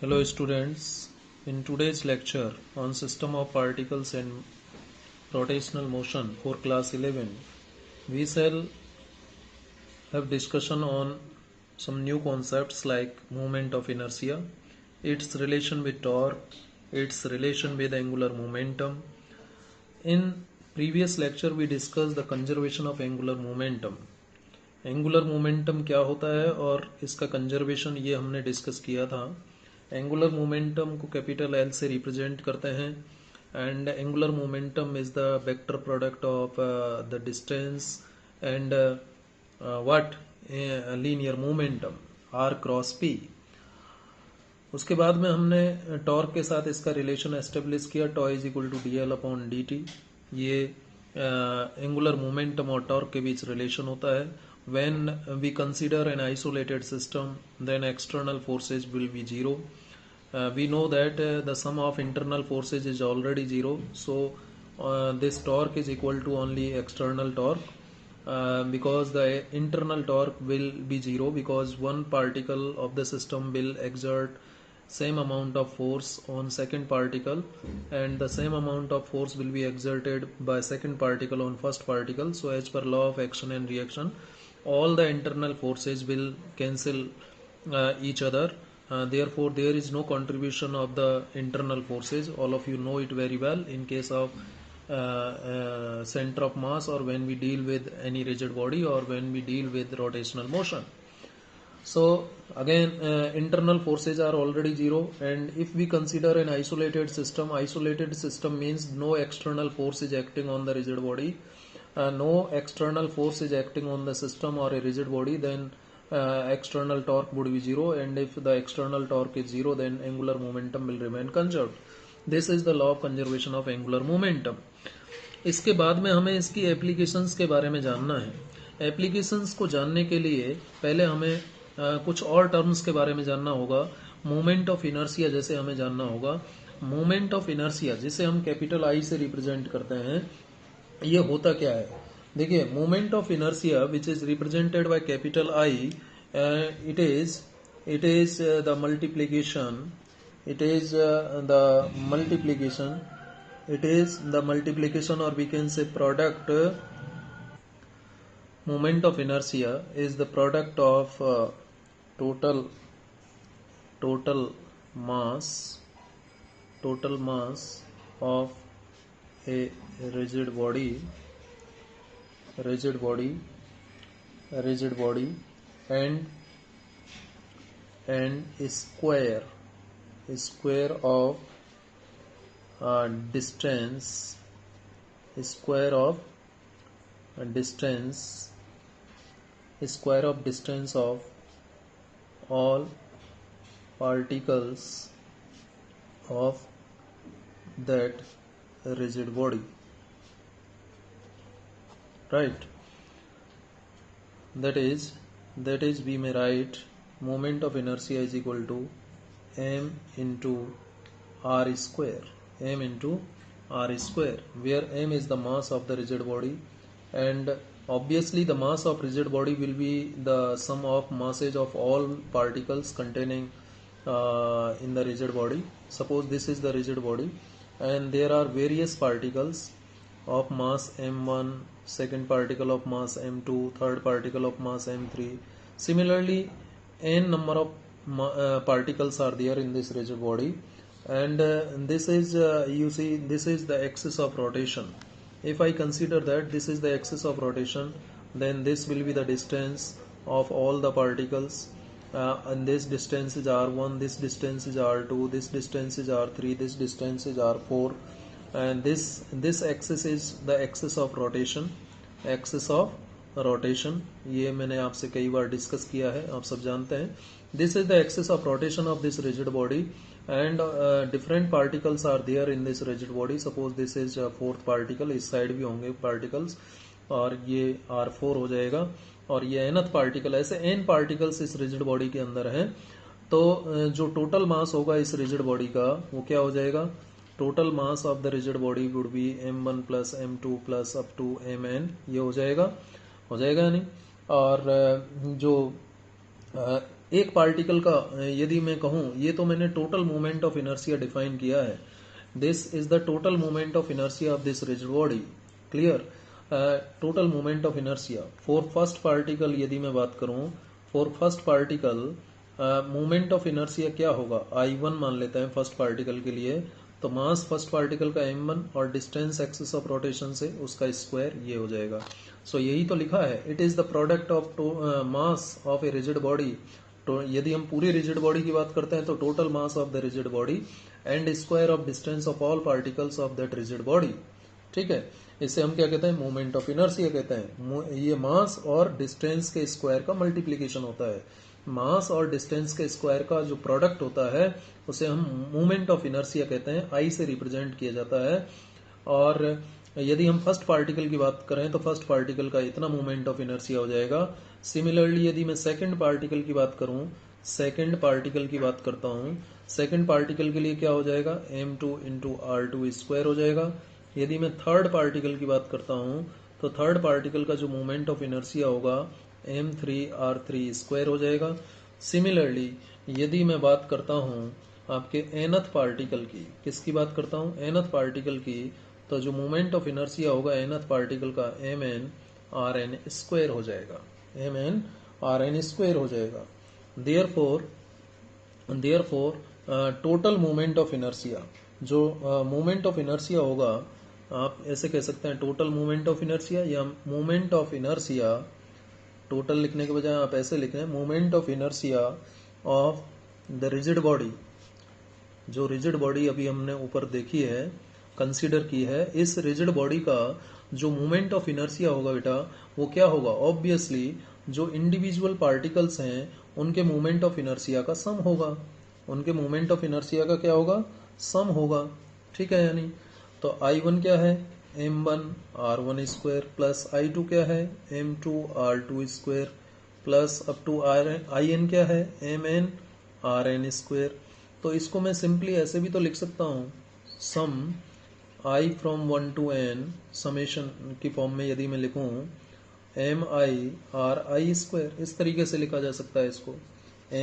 Hello students, in today's lecture on system of particles and rotational motion for class 11, we shall have discussion on some new concepts like moment of inertia, its relation with torque, its relation with angular momentum. In previous lecture we discussed the conservation of angular momentum. Angular momentum क्या होता है और इसका conservation ये हमने discuss किया था. Angular momentum को कैपिटल एल से रिप्रेजेंट करते हैं and angular momentum is the vector product of the distance and what linear momentum r cross p. उसके बाद में हमने टॉर्क के साथ इसका रिलेशन एस्टेब्लिश किया. Tau is equal to d L upon d t. ये एंगुलर मोमेंटम और टॉर्क के बीच रिलेशन होता है. When we consider an isolated system, then external forces will be zero. We know that the sum of internal forces is already zero, so this torque is equal to only external torque, because the internal torque will be zero, because one particle of the system will exert same amount of force on second particle and the same amount of force will be exerted by second particle on first particle. So as per law of action and reaction, all the internal forces will cancel each other. Therefore there is no contribution of the internal forces. All of you know it very well in case of center of mass, or when we deal with any rigid body, or when we deal with rotational motion. So again internal forces are already zero, and if we consider an isolated system means no external force is acting on the rigid body. No external force is acting on the system or a rigid body, then external torque would be zero, and if the external torque is zero, then angular momentum will remain conserved. This is the law of conservation of angular momentum. इसके बाद में हमें इसकी applications के बारे में जानना है. एप्लीकेशंस को जानने के लिए पहले हमें कुछ और टर्म्स के बारे में जानना होगा. मोमेंट ऑफ इनर्शिया जैसे हमें जानना होगा. मोमेंट ऑफ इनर्शिया जिसे हम कैपिटल आई से रिप्रेजेंट करते हैं, ये होता क्या है. देखिए, moment of inertia which is represented by capital I, it is the multiplication or we can say product. Moment of inertia is the product of total mass of a rigid body and square of distance of all particles of that rigid body, right? That is we may write moment of inertia is equal to m into r square, where m is the mass of the rigid body, and obviously the mass of rigid body will be the sum of masses of all particles containing in the rigid body. Suppose this is the rigid body and there are various particles of mass m1, second particle of mass m2, third particle of mass m3. Similarly, n number of particles are there in this rigid body, and this is you see, this is the axis of rotation. If I consider that this is the axis of rotation, then this will be the distance of all the particles, and this distance is r1, this distance is r2, this distance is r3, this distance is r4, and this axis is the axis of rotation. ये मैंने आपसे कई बार discuss किया है, आप सब जानते हैं. This is the axis of rotation of this rigid body, and different particles are there in this rigid body. Suppose this is fourth particle, इस साइड भी होंगे particles, और ये R4 हो जाएगा, और ये nth particle. ऐसे n particles इस rigid body के अंदर हैं. तो जो टोटल मास होगा इस rigid body का, वो क्या हो जाएगा? Total mass of the rigid body would be m1 plus m2 plus up to mn. ये हो जाएगा नहीं. और जो एक पार्टिकल का यदि मैं कहूं, ये तो मैंने total moment of inertia define किया है। This is the total moment of inertia of this rigid body. Clear? Total moment of inertia for first particle यदि मैं बात करूं, for first particle moment of inertia क्या होगा, I1 मान लेते हैं फर्स्ट पार्टिकल के लिए। तो मास फर्स्ट पार्टिकल का m1 और डिस्टेंस एक्सिस ऑफ रोटेशन से उसका स्क्वायर ये हो जाएगा। सो यही तो लिखा है, it is the product of mass of A rigid body. तो यदि हम पूरी रिजिड बॉडी की बात करते हैं तो total mass of the rigid body and square of distance of all particles of that rigid body. ठीक है, इसे हम क्या कहते हैं, मोमेंट ऑफ इनर्शिया कहते हैं। ये मास और डिस्टेंस के स्क्वायर का मल्टीप्लीकेशन होता है। मास और डिस्टेंस के स्क्वायर का जो प्रोडक्ट होता है उसे हम मोमेंट ऑफ इनर्शिया कहते हैं, आई से रिप्रेजेंट किया जाता है। और यदि हम फर्स्ट पार्टिकल की बात करें तो फर्स्ट पार्टिकल का इतना मोमेंट ऑफ इनर्शिया हो जाएगा। सिमिलरली यदि मैं सेकंड पार्टिकल की बात करूं, सेकंड पार्टिकल की बात करता हूं, सेकंड पार्टिकल के लिए क्या हो जाएगा, m2 इंटू R2 स्क्वायर हो जाएगा। यदि मैं थर्ड पार्टिकल की बात करता हूं तो थर्ड पार्टिकल का जो मोमेंट ऑफ इनर्शिया होगा m3 R3 स्क्वायर हो जाएगा। सिमिलरली यदि मैं बात करता हूं आपके nth पार्टिकल की, किसकी बात करता हूं, nth पार्टिकल की, तो जो मोमेंट ऑफ इनर्शिया होगा nth पार्टिकल का mn Rn स्क्वायर हो जाएगा, mn Rn स्क्वायर हो जाएगा। Therefore total moment of inertia, जो मोमेंट ऑफ इनर्शिया होगा, आप ऐसे कह सकते हैं टोटल मोमेंट ऑफ इनर्शिया या मोमेंट ऑफ इनर्शिया। टोटल लिखने के बजाय आप ऐसे लिख रहे हैं, moment of inertia of the rigid body. जो रिजिड बॉडी अभी हमने ऊपर देखी है, कंसीडर की है, इस रिजिड बॉडी का जो मोमेंट ऑफ इनर्शिया होगा बेटा, वो क्या होगा, ऑब्वियसली जो इंडिविजुअल पार्टिकल्स हैं उनके मोमेंट ऑफ इनर्शिया का सम होगा। उनके मोमेंट ऑफ इनर्शिया का क्या होगा, सम होगा। ठीक है, यानी तो I1 क्या है, m1 R1 square plus I2 क्या है, m2 R2 square plus up to In क्या है, mn Rn स्क्वायर। तो इसको मैं सिंपली ऐसे भी तो लिख सकता हूँ, सम I from 1 to n, summation की फॉर्म में यदि मैं लिखूं mi ri स्क्वायर, इस तरीके से लिखा जा सकता है इसको,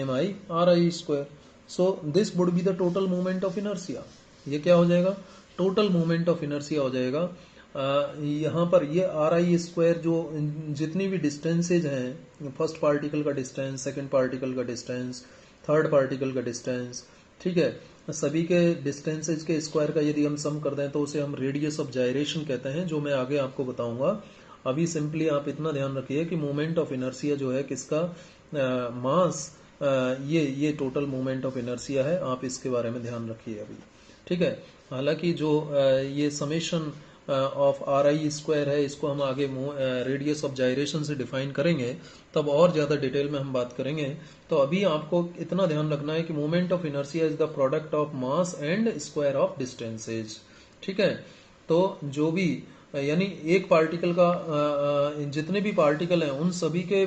mi ri square. So this would be the total moment of inertia. ये क्या हो जाएगा, टोटल मोमेंट ऑफ इनर्शिया हो जाएगा। यहाँ पर ये RI स्क्वायर जो जितनी भी डिस्टेंसेज हैं, फर्स्ट पार्टिकल का डिस्टेंस, सेकंड पार्टिकल का डिस्टेंस, थर्ड पार्टिकल का डिस्टेंस, ठीक है, सभी के डिस्टेंसेज के स्क्वायर का यदि हम सम कर दें तो उसे हम रेडियस ऑफ जायरेशन कहते हैं, जो मैं आगे आपको बताऊंगा। अभी सिंपली आप इतना ध्यान रखिए कि मोमेंट ऑफ इनर्शिया जो है किसका, मास, ये टोटल मोमेंट ऑफ इनर्शिया है। आप इसके बारे में ध्यान रखिए अभी। ठीक है, हालांकि जो ये समेशन ऑफ RI स्क्वायर है, इसको हम आगे रेडियस ऑफ जायरेशन से डिफाइन करेंगे, तब और ज्यादा डिटेल में हम बात करेंगे। तो अभी आपको इतना ध्यान रखना है कि moment of inertia is the product of mass and square of distances. ठीक है, तो जो भी यानी एक पार्टिकल का जितने भी पार्टिकल हैं उन सभी के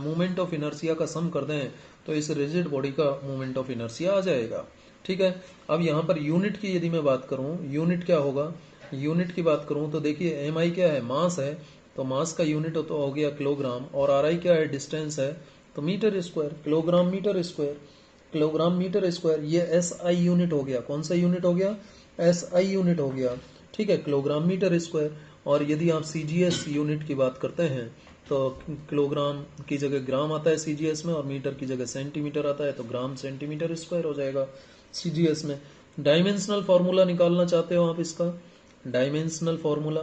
मोमेंट ऑफ इनर्शिया का सम कर दें तो इस रिजिड बॉडी का मोमेंट ऑफ इनर्शिया आ जाएगा। ठीक है, अब यहाँ पर यूनिट की यदि मैं बात करूं, यूनिट क्या होगा, यूनिट की बात करूं तो देखिए mi क्या है, मास है, तो मास का यूनिट तो हो गया किलोग्राम, और ri क्या है, डिस्टेंस है, तो metre square, kilogram metre square, kilogram metre square. ये SI यूनिट हो गया, कौन सा यूनिट हो गया, SI यूनिट हो गया। ठीक है, किलोग्राम मीटर स्क्वायर। और यदि आप CGS यूनिट की बात करते हैं तो किलोग्राम की जगह ग्राम आता है CGS में, और मीटर की जगह सेंटीमीटर आता है, तो ग्राम सेंटीमीटर स्क्वायर हो जाएगा CGS में। डायमेंशनल फॉर्मूला निकालना चाहते हो आप इसका, डायमेंशनल फॉर्मूला,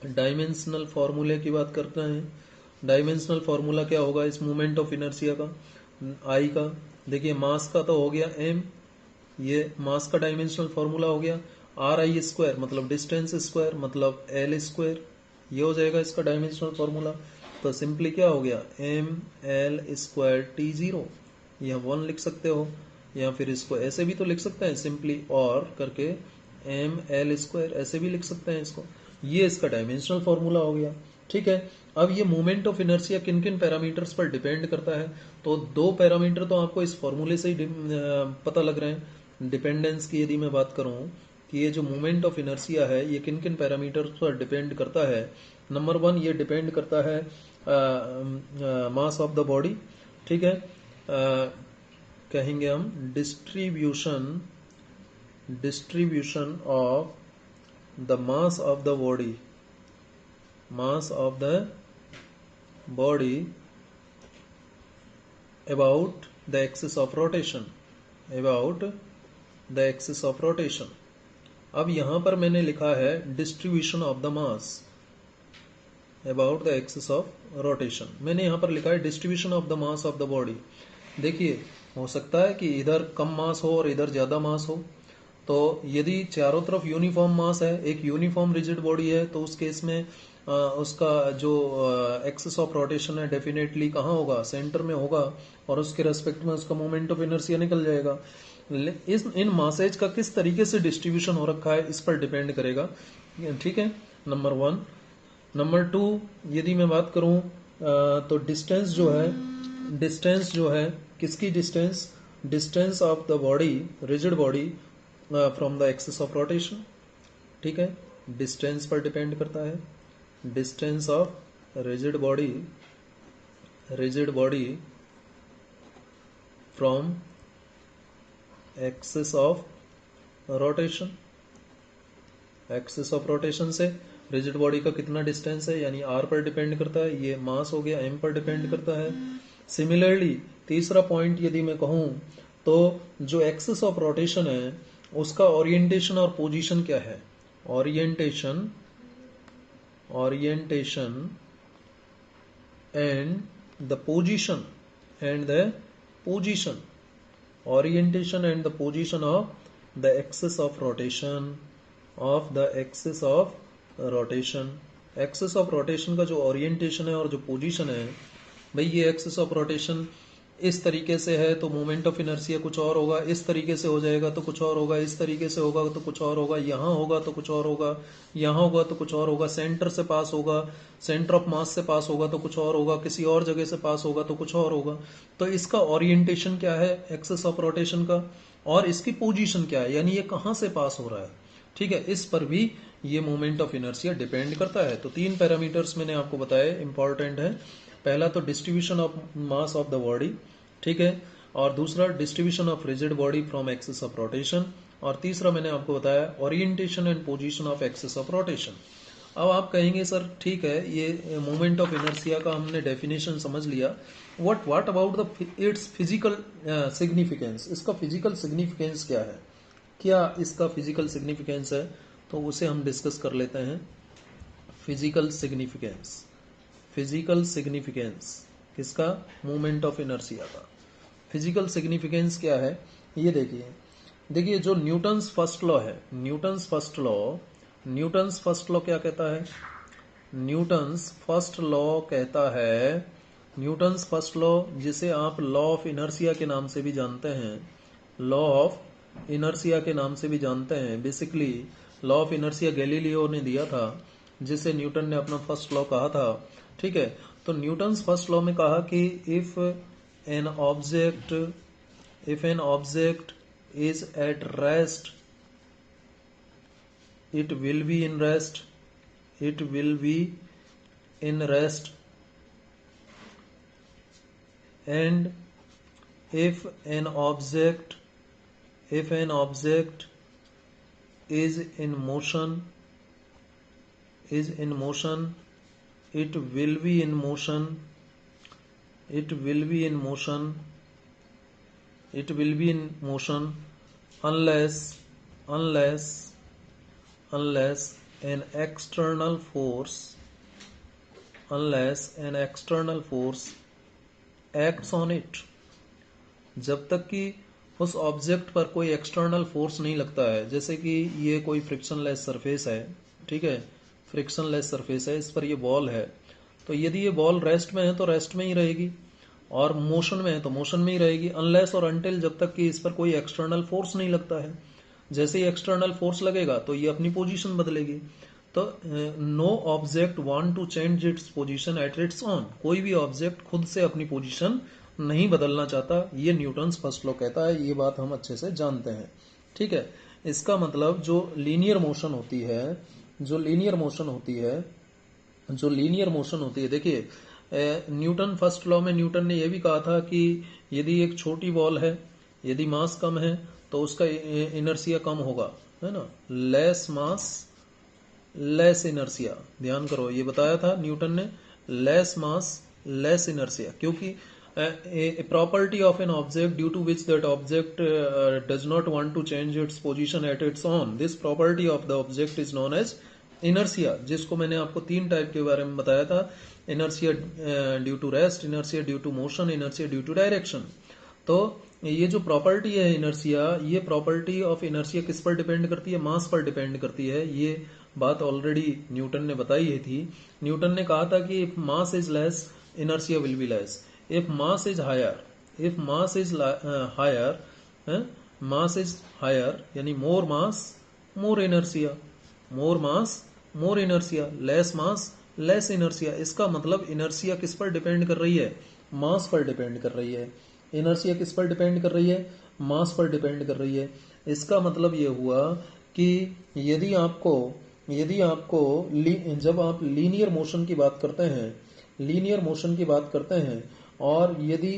डायमेंशनल फॉर्मूले की बात करते हैं। डायमेंशनल फॉर्मूला क्या होगा इस मोमेंट ऑफ इनर्शिया का, I का, देखिए मास का तो हो गया m, ये मास का डायमेंशनल फॉर्मूला हो गया, RI स्क्वायर मतलब डिस्टेंस स्क्वायर मतलब L स्क्वायर, ये हो जाएगा इसका डायमेंशनल फॉर्मूला। तो सिंपली क्या हो गया, ml स्क्वायर T0, यह 1 लिख सकते हो, या फिर इसको ऐसे भी तो लिख सकते हैं सिंपली और करके ml स्क्वायर, ऐसे भी लिख सकते हैं इसको। ये इसका डायमेंशनल फॉर्मूला हो गया। ठीक है, अब ये मोमेंट ऑफ इनर्शिया किन किन पैरामीटर्स पर डिपेंड करता है, तो 2 पैरामीटर तो आपको इस फॉर्मूले से ही पता लग रहे हैं। डिपेंडेंस की यदि मैं बात करूं कि ये जो मोमेंट ऑफ इनर्शिया है ये किन किन पैरामीटर्स पर डिपेंड करता है, नंबर 1 ये डिपेंड करता है मास ऑफ द बॉडी। ठीक है, कहेंगे हम distribution of the mass of the body about the axis of rotation अब यहां पर मैंने लिखा है distribution of the mass about the axis of rotation. मैंने यहां पर लिखा है distribution of the mass of the body. देखिए, हो सकता है कि इधर कम मास हो और इधर ज्यादा मास हो। तो यदि चारों तरफ यूनिफॉर्म मास है, एक यूनिफॉर्म रिजिड बॉडी है, तो उस केस में उसका जो एक्सिस ऑफ रोटेशन है डेफिनेटली कहाँ होगा, सेंटर में होगा, और उसके रेस्पेक्ट में उसका मोमेंट ऑफ इनर्शिया निकल जाएगा। इन मासेज का किस तरीके से डिस्ट्रीब्यूशन हो रखा है इस पर डिपेंड करेगा। ठीक है, नंबर 1। नंबर 2, यदि मैं बात करूं तो डिस्टेंस जो है किसकी distance of the body, rigid body from the axis of rotation. ठीक है, डिस्टेंस पर डिपेंड करता है। Distance of rigid body from axis of rotation. Axis of rotation से रिजिड बॉडी का कितना डिस्टेंस है, यानी r पर डिपेंड करता है। ये मास हो गया, m पर डिपेंड करता है। सिमिलरली तीसरा पॉइंट यदि मैं कहूं तो जो एक्सिस ऑफ रोटेशन है उसका ओरिएंटेशन और पोजीशन क्या है। Orientation and the position orientation and the position of the axis of rotation axis of rotation का जो ओरिएंटेशन है और जो पोजीशन है, भाई ये एक्सिस ऑफ रोटेशन इस तरीके से है तो मोमेंट ऑफ इनर्शिया कुछ और होगा, इस तरीके से हो जाएगा तो कुछ और होगा, इस तरीके से होगा तो कुछ और होगा, यहाँ होगा तो कुछ और होगा, यहाँ होगा तो कुछ और होगा, सेंटर से पास होगा, सेंटर ऑफ मास से पास होगा तो कुछ और होगा, किसी और जगह से पास होगा तो कुछ और होगा। तो इसका ओरिएंटेशन क्या है एक्सिस ऑफ रोटेशन का, और इसकी पोजीशन क्या है, यानी ये कहाँ से पास हो रहा है। ठीक है, इस पर भी ये मोमेंट ऑफ इनर्शिया डिपेंड करता है। तो 3 पैरामीटर्स मैंने आपको बताए, इंपॉर्टेंट है। पहला तो distribution of mass of the body, ठीक है, और दूसरा distribution of rigid body from axis of rotation, और तीसरा मैंने आपको बताया orientation and position of axis of rotation. अब आप कहेंगे सर ठीक है, ये मोमेंट ऑफ इनर्शिया का हमने डेफिनेशन समझ लिया, what about the it's physical significance. इसका फिजिकल सिग्निफिकेंस क्या है, क्या इसका फिजिकल सिग्निफिकेंस है, तो उसे हम डिस्कस कर लेते हैं। फिजिकल सिग्निफिकेंस किसका, मोमेंट ऑफ इनर्शिया का। फिजिकल सिग्निफिकेंस क्या है, ये देखिए जो न्यूटन्स फर्स्ट लॉ है, न्यूटन्स फर्स्ट लॉ क्या कहता है, न्यूटन्स फर्स्ट लॉ जिसे आप लॉ ऑफ इनर्शिया के नाम से भी जानते हैं, basically law of inertia Galileo ने दिया था, जिसे न्यूटन ने अपना फर्स्ट लॉ कहा था। ठीक है, तो न्यूटन्स फर्स्ट लॉ में कहा कि if an object is at rest, it will be in rest, and if an object is in motion, it will be in motion unless an external force acts on it। जब तक कि उस object पर कोई external force नहीं लगता है, जैसे कि ये कोई फ्रिक्शनलेस सरफेस है, ठीक है, फ्रिक्शनलेस सरफेस है, इस पर ये बॉल है, तो यदि ये बॉल रेस्ट में है तो रेस्ट में ही रहेगी, और मोशन में है तो मोशन में ही रहेगी, अनलेस और अनटिल जब तक कि इस पर कोई एक्सटर्नल फोर्स नहीं लगता है। जैसे ही एक्सटर्नल फोर्स लगेगा तो ये अपनी पोजीशन बदलेगी। तो no object want to change its position at its own, कोई भी ऑब्जेक्ट खुद से अपनी पोजीशन नहीं बदलना चाहता, ये न्यूटन्स फर्स्ट लॉ कहता है। ये बात हम अच्छे से जानते हैं। ठीक है, इसका मतलब जो लीनियर मोशन होती है, देखिए न्यूटन फर्स्ट लॉ में न्यूटन ने यह भी कहा था कि यदि एक छोटी बॉल है, यदि मास कम है तो उसका इनर्शिया कम होगा, है ना, लेस मास लेस इनर्शिया। ध्यान करो, ये बताया था न्यूटन ने, लेस मास लेस इनर्शिया, क्योंकि a property of an object due to which that object does not want to change its position at its own, this property of the object is known as inertia, जिसको मैंने आपको 3 type के बारे में बताया था, inertia due to rest, inertia due to motion, inertia due to direction. तो ये जो प्रॉपर्टी है इनर्शिया, ये प्रॉपर्टी ऑफ इनर्शिया किस पर डिपेंड करती है? मास पर डिपेंड करती है। ये बात ऑलरेडी न्यूटन ने बताई है थी। न्यूटन ने कहा था कि if mass is less inertia will be less, if mass is higher, if mass is higher, mass is higher यानी more mass more inertia, more mass more inertia, less mass less inertia. इसका मतलब inertia किस पर depend कर रही है? मास पर depend कर रही है। इनर्शिया किस पर डिपेंड कर रही है? मास पर डिपेंड कर रही है। इसका मतलब ये हुआ कि यदि आपको जब आप लीनियर मोशन की बात करते हैं, लीनियर मोशन की बात करते हैं, और यदि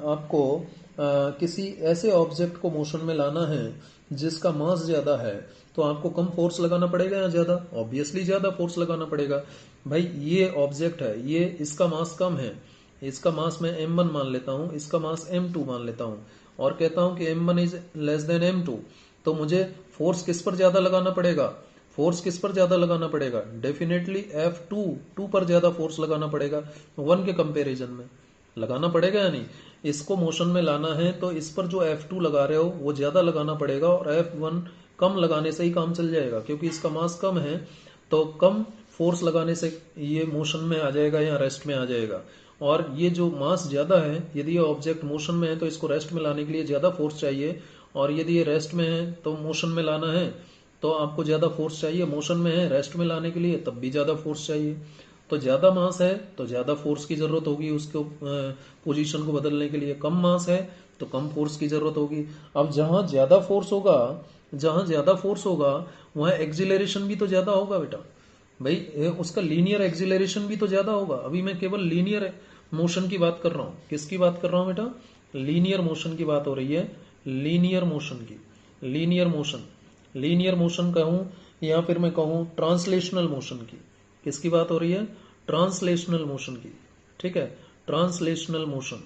आपको किसी ऐसे ऑब्जेक्ट को मोशन में लाना है जिसका मास ज्यादा है, तो आपको कम फोर्स लगाना पड़ेगा या ज्यादा? ऑब्वियसली ज्यादा फोर्स लगाना पड़ेगा। भाई ये ऑब्जेक्ट है, ये इसका मास कम है, इसका मास मैं m1 मान लेता हूं, इसका मास m2 मान लेता हूं, और कहता हूं कि m1 is less than m2, तो मुझे फोर्स किस पर ज्यादा लगाना पड़ेगा? फोर्स किस पर ज्यादा लगाना पड़ेगा? डेफिनेटली F2 पर ज्यादा फोर्स लगाना पड़ेगा 1 के कंपैरिजन में। लगाना पड़ेगा या नहीं? इसको मोशन में लाना है तो इस पर जो F2 लगा रहे हो वो ज्यादा लगाना पड़ेगा, और F1 कम लगाने से ही काम चल जाएगा, क्योंकि इसका मास कम है तो कम फोर्स लगाने से ये मोशन में आ जाएगा या रेस्ट में आ जाएगा। और ये जो मास ज्यादा है, यदि ये ऑब्जेक्ट मोशन में है तो इसको रेस्ट में लाने के लिए ज्यादा फोर्स चाहिए, और यदि ये रेस्ट में है तो मोशन में लाना है तो आपको ज्यादा फोर्स चाहिए, मोशन में है रेस्ट में लाने के लिए तब भी ज्यादा फोर्स चाहिए। तो ज्यादा मास है तो ज्यादा फोर्स की जरूरत होगी उसको पोजीशन को बदलने के लिए, कम मास है तो कम फोर्स की जरूरत होगी। अब जहां ज्यादा फोर्स होगा, जहां ज्यादा फोर्स होगा वहां एक्सिलरेशन भी तो ज्यादा होगा बेटा। भाई उसका लीनियर एक्सिलरेशन भी तो ज्यादा होगा। अभी मैं केवल लीनियर मोशन की बात कर रहा हूं। किसकी बात कर रहा हूं बेटा? लीनियर मोशन की बात हो रही है, लीनियर मोशन की। लीनियर मोशन, लीनियर मोशन कहूं या फिर मैं कहूं ट्रांसलेशनल मोशन की। किसकी बात हो रही है? ट्रांसलेशनल मोशन की। ठीक है, ट्रांसलेशनल मोशन,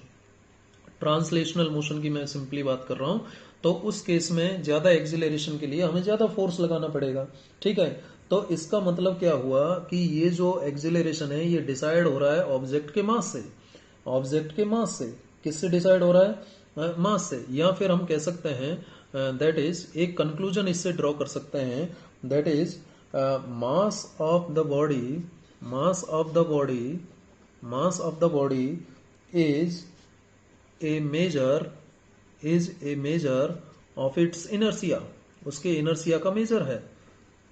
ट्रांसलेशनल मोशन की मैं सिंपली बात कर रहा हूं। तो उस केस में ज्यादा एक्सिलरेशन के लिए हमें ज्यादा फोर्स लगाना पड़ेगा। ठीक है, तो इसका मतलब क्या हुआ कि ये जो एक्सिलरेशन है ये डिसाइड हो रहा है ऑब्जेक्ट के मास से। ऑब्जेक्ट के मास से। किससे डिसाइड हो रहा है? मास से। या फिर हम कह सकते हैं दैट इज, एक कंक्लूजन इससे ड्रॉ कर सकते हैं, that is mass of the body, mass of the body, mass of the body is a measure, is a measure of its inertia. उसके इनर्शिया का मेजर है।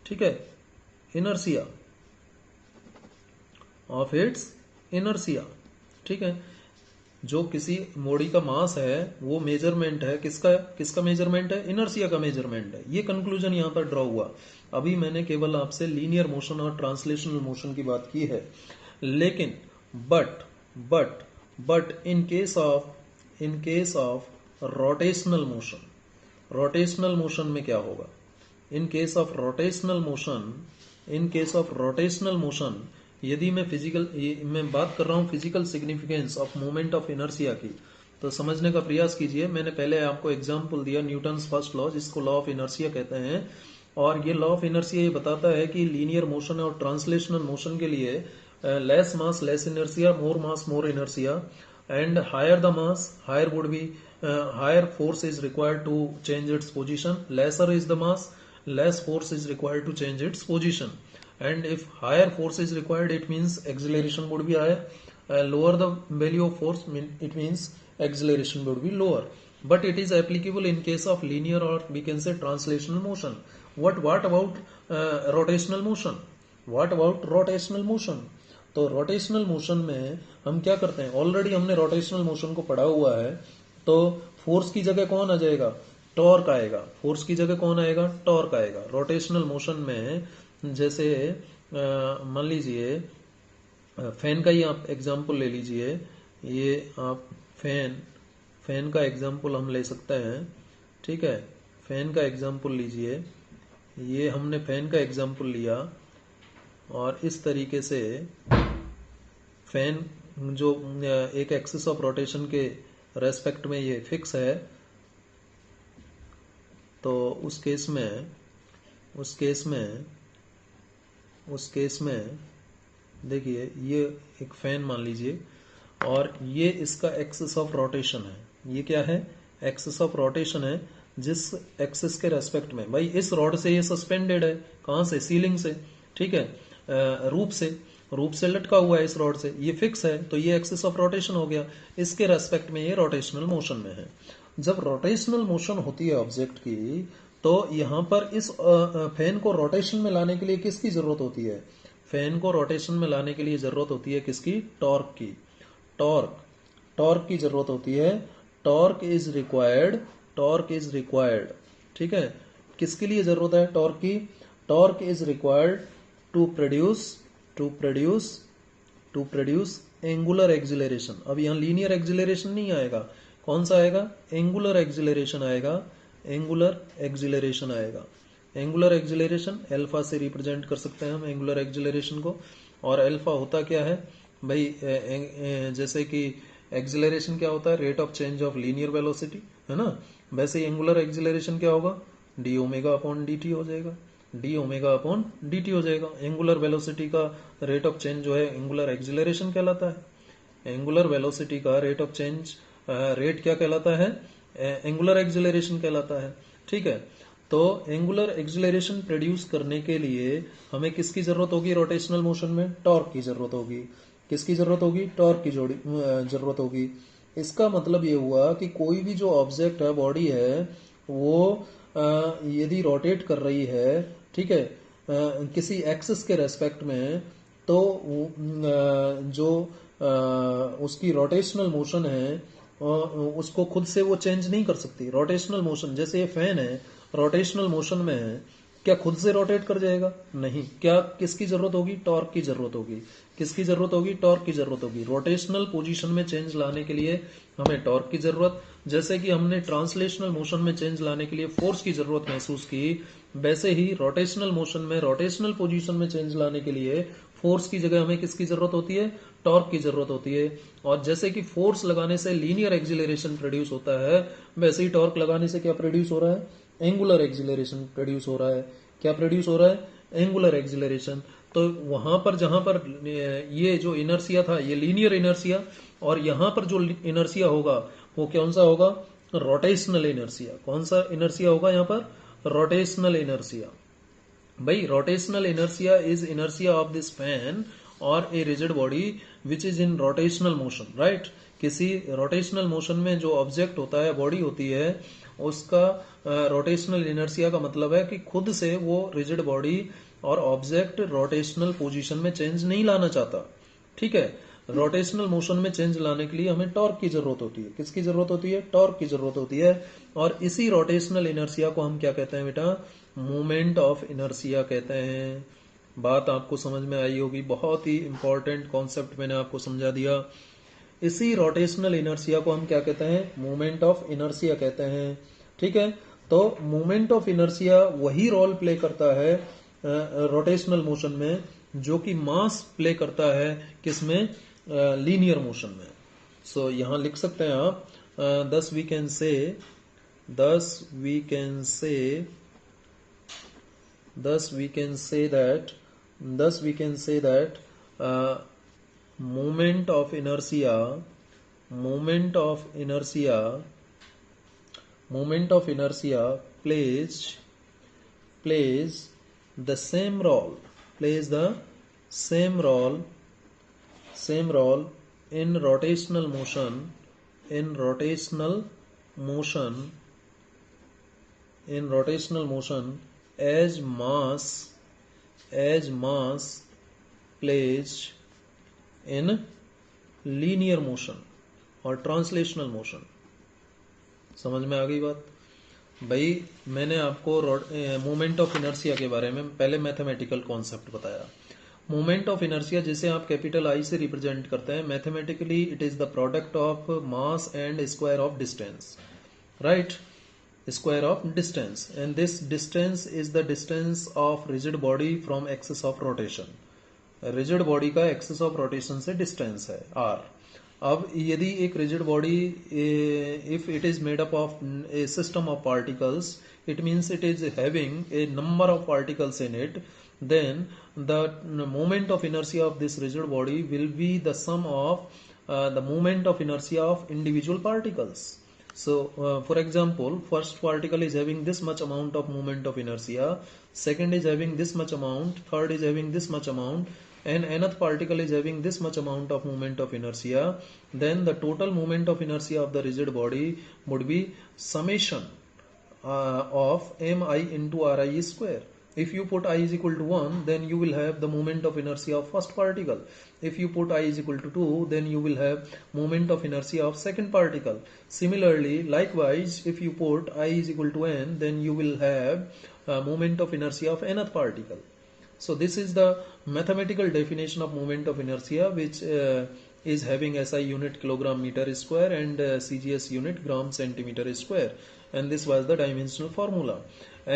ठीक है, इनर्शिया ऑफ इट्स इनर्शिया। ठीक है, जो किसी बॉडी का मास है वो मेजरमेंट है किसका? किसका मेजरमेंट है? इनर्शिया का मेजरमेंट है। ये कंक्लूजन यहां पर ड्रॉ हुआ। अभी मैंने केवल आपसे लीनियर मोशन और ट्रांसलेशनल मोशन की बात की है, लेकिन but but but in case of rotational motion, rotational motion में क्या होगा? In case of rotational motion, in case of rotational motion, यदि मैं बात कर रहा हूं physical significance of movement of inertia की, तो समझने का प्रयास कीजिए। मैंने पहले आपको एग्जांपल दिया न्यूटन्स फर्स्ट लॉ, जिसको लॉ ऑफ इनर्शिया कहते हैं। और ये लॉ ऑफ इनर्शिया ये बताता है कि लीनियर मोशन और ट्रांसलेशनल मोशन के लिए less mass less inertia, more mass more inertia, and higher the mass higher would be higher force is required to change its position, lesser is the mass less force is required to change its position, and if higher force is required it means acceleration would be higher, lower the value of force it means acceleration would be lower. But it is applicable in case of linear or we can say translational motion. What about rotational motion? What about rotational motion? तो rotational motion में हम क्या करते हैं? Already हमने rotational motion को पढ़ा हुआ है। तो फोर्स की जगह कौन आ जाएगा? टॉर्क आएगा। फोर्स की जगह कौन आएगा? टॉर्क आएगा। रोटेशनल मोशन में जैसे मान लीजिए फैन का ही आप एग्जाम्पल ले लीजिए। ये आप फैन का एग्जाम्पल हम ले सकते हैं, ठीक है। फैन का एग्जाम्पल लीजिए, ये हमने फैन का एग्जाम्पल लिया और इस तरीके से फैन जो एक एक्सिस ऑफ रोटेशन के रेस्पेक्ट में ये फिक्स है, तो उस केस में देखिए ये एक फैन मान लीजिए और ये इसका एक्सिस ऑफ रोटेशन है। ये क्या है? एक्सिस ऑफ रोटेशन है, जिस एक्सिस के रेस्पेक्ट में, भाई इस रॉड से ये सस्पेंडेड है, कहाँ से? सीलिंग से, ठीक है। रूप से लटका हुआ है इस रॉड से, ये फिक्स है, तो ये एक्सिस ऑफ रोटेशन हो गया। इसके रेस्पेक्ट में ये रोटेशनल मोशन में है। जब रोटेशनल मोशन होती है ऑब्जेक्ट की, तो यहां पर इस फैन को रोटेशन में लाने के लिए किसकी जरूरत होती है? फैन को रोटेशन में लाने के लिए जरूरत होती है किसकी? टॉर्क की। टॉर्क की जरूरत होती है। टॉर्क इज रिक्वायर्ड, ठीक है। किसके लिए जरूरत है टॉर्क की? Torque is required to produce angular acceleration. अब यहां लीनियर एक्सिलरेशन नहीं आएगा, कौन सा आएगा? एंगुलर एक्सिलरेशन आएगा। एंगुलर एक्सिलरेशन अल्फा से रिप्रेजेंट कर सकते हैं हम एंगुलर एक्सिलरेशन को। और अल्फा होता क्या है भाई? जैसे कि एक्सिलरेशन क्या होता है? Rate of change of linear velocity, है ना। वैसे ही एंगुलर एक्सिलरेशन क्या होगा? D omega upon d T हो जाएगा। एंगुलर वेलोसिटी का रेट ऑफ चेंज जो है एंगुलर एक्सिलरेशन कहलाता है। एंगुलर वेलोसिटी का रेट ऑफ चेंज रेट क्या कहलाता है? एंगुलर एक्सिलरेशन कहलाता है, ठीक है। तो एंगुलर एक्सिलरेशन प्रोड्यूस करने के लिए हमें किसकी जरूरत होगी? रोटेशनल मोशन में टॉर्क की जरूरत होगी। किसकी जरूरत होगी? टॉर्क की जरूरत होगी। इसका मतलब ये हुआ कि कोई भी जो ऑब्जेक्ट है, बॉडी है, वो यदि रोटेट कर रही है, ठीक है, किसी एक्सिस के रेस्पेक्ट में, तो जो उसकी रोटेशनल मोशन है उसको खुद से वो चेंज नहीं कर सकती। रोटेशनल मोशन, जैसे ये फैन है, रोटेशनल मोशन में है, क्या खुद से रोटेट कर जाएगा? नहीं। क्या किसकी जरूरत होगी? टॉर्क की जरूरत होगी। किसकी जरूरत होगी? टॉर्क की जरूरत होगी। रोटेशनल पोजीशन में चेंज लाने के लिए हमें टॉर्क की जरूरत, जैसे कि हमने ट्रांसलेशनल मोशन में चेंज लाने के लिए फोर्स की जरूरत महसूस की, वैसे ही रोटेशनल मोशन में, रोटेशनल पोजीशन में चेंज लाने के लिए फोर्स की जगह हमें किसकी जरूरत होती है? टॉर्क की जरूरत होती है। और जैसे कि फोर्स लगाने से लीनियर एक्सिलरेशन प्रोड्यूस होता है, वैसे ही टॉर्क लगाने से क्या प्रोड्यूस हो रहा है? एंगुलर एक्सिलरेशन प्रोड्यूस हो रहा है। क्या प्रोड्यूस हो रहा है? Angular acceleration. तो वहां पर जहां पर ये जो इनर्सिया था, ये लीनियर इनर्सिया, और यहां पर जो इनर्सिया होगा वो कौन सा होगा? Rotational inertia. कौन सा इनर्सिया होगा यहां पर? Rotational inertia. भाई rotational inertia is inertia of this fan और a rigid body which is in rotational motion, right. किसी रोटेशनल मोशन में जो ऑब्जेक्ट होता है, बॉडी होती है, उसका रोटेशनल इनर्सिया का मतलब है कि खुद से वो रिजिड बॉडी और ऑब्जेक्ट रोटेशनल पोजीशन में चेंज नहीं लाना चाहता, ठीक है। रोटेशनल मोशन में चेंज लाने के लिए हमें टॉर्क की जरूरत होती है। किसकी जरूरत होती है? टॉर्क की जरूरत होती है। और इसी रोटेशनल इनर्सिया को हम क्या कहते हैं बेटा? मोमेंट ऑफ इनर्सिया कहते हैं। बात आपको समझ में आई होगी, बहुत ही इंपॉर्टेंट कॉन्सेप्ट मैंने आपको समझा दिया। इसी रोटेशनल इनर्सिया को हम क्या कहते हैं? मोमेंट ऑफ इनर्सिया कहते हैं, ठीक है। तो मोमेंट ऑफ इनर्सिया वही रोल प्ले करता है रोटेशनल मोशन में, जो कि मास प्ले करता है किसमें? लीनियर मोशन में। सो यहां लिख सकते हैं आप, thus we can say that moment of inertia plays the same role in rotational motion as mass plays in linear motion और ट्रांसलेशनल मोशन। समझ में आ गई बात? भाई मैंने आपको मोमेंट ऑफ इनर्सिया के बारे में पहले मैथमेटिकल कॉन्सेप्ट बताया, मोमेंट ऑफ इनर्शिया जिसे आप कैपिटल आई से रिप्रेजेंट करते हैं, mathematically it is the product of mass and square of distance, right, square of distance, and this distance is the distance of rigid body from axis of rotation. Rigid body का axis of rotation से distance है r. अब यदि एक rigid body if it is made up of A system of particles, it means it is having a number of particles in it, then the moment of inertia of this rigid body will be the sum of the moment of inertia of individual particles. So for example, first particle is having this much amount of moment of inertia, second is having this much amount, third is having this much amount, and another particle is having this much amount of moment of inertia. Then the total moment of inertia of the rigid body would be summation of mi into ri square. If you put I is equal to 1, then you will have the moment of inertia of first particle. If you put I is equal to 2, then you will have moment of inertia of second particle. Similarly, likewise, if you put I is equal to n, then you will have moment of inertia of nth particle. So this is the mathematical definition of moment of inertia, which is having SI unit kilogram meter square and CGS unit gram centimeter square. And this was the dimensional formula.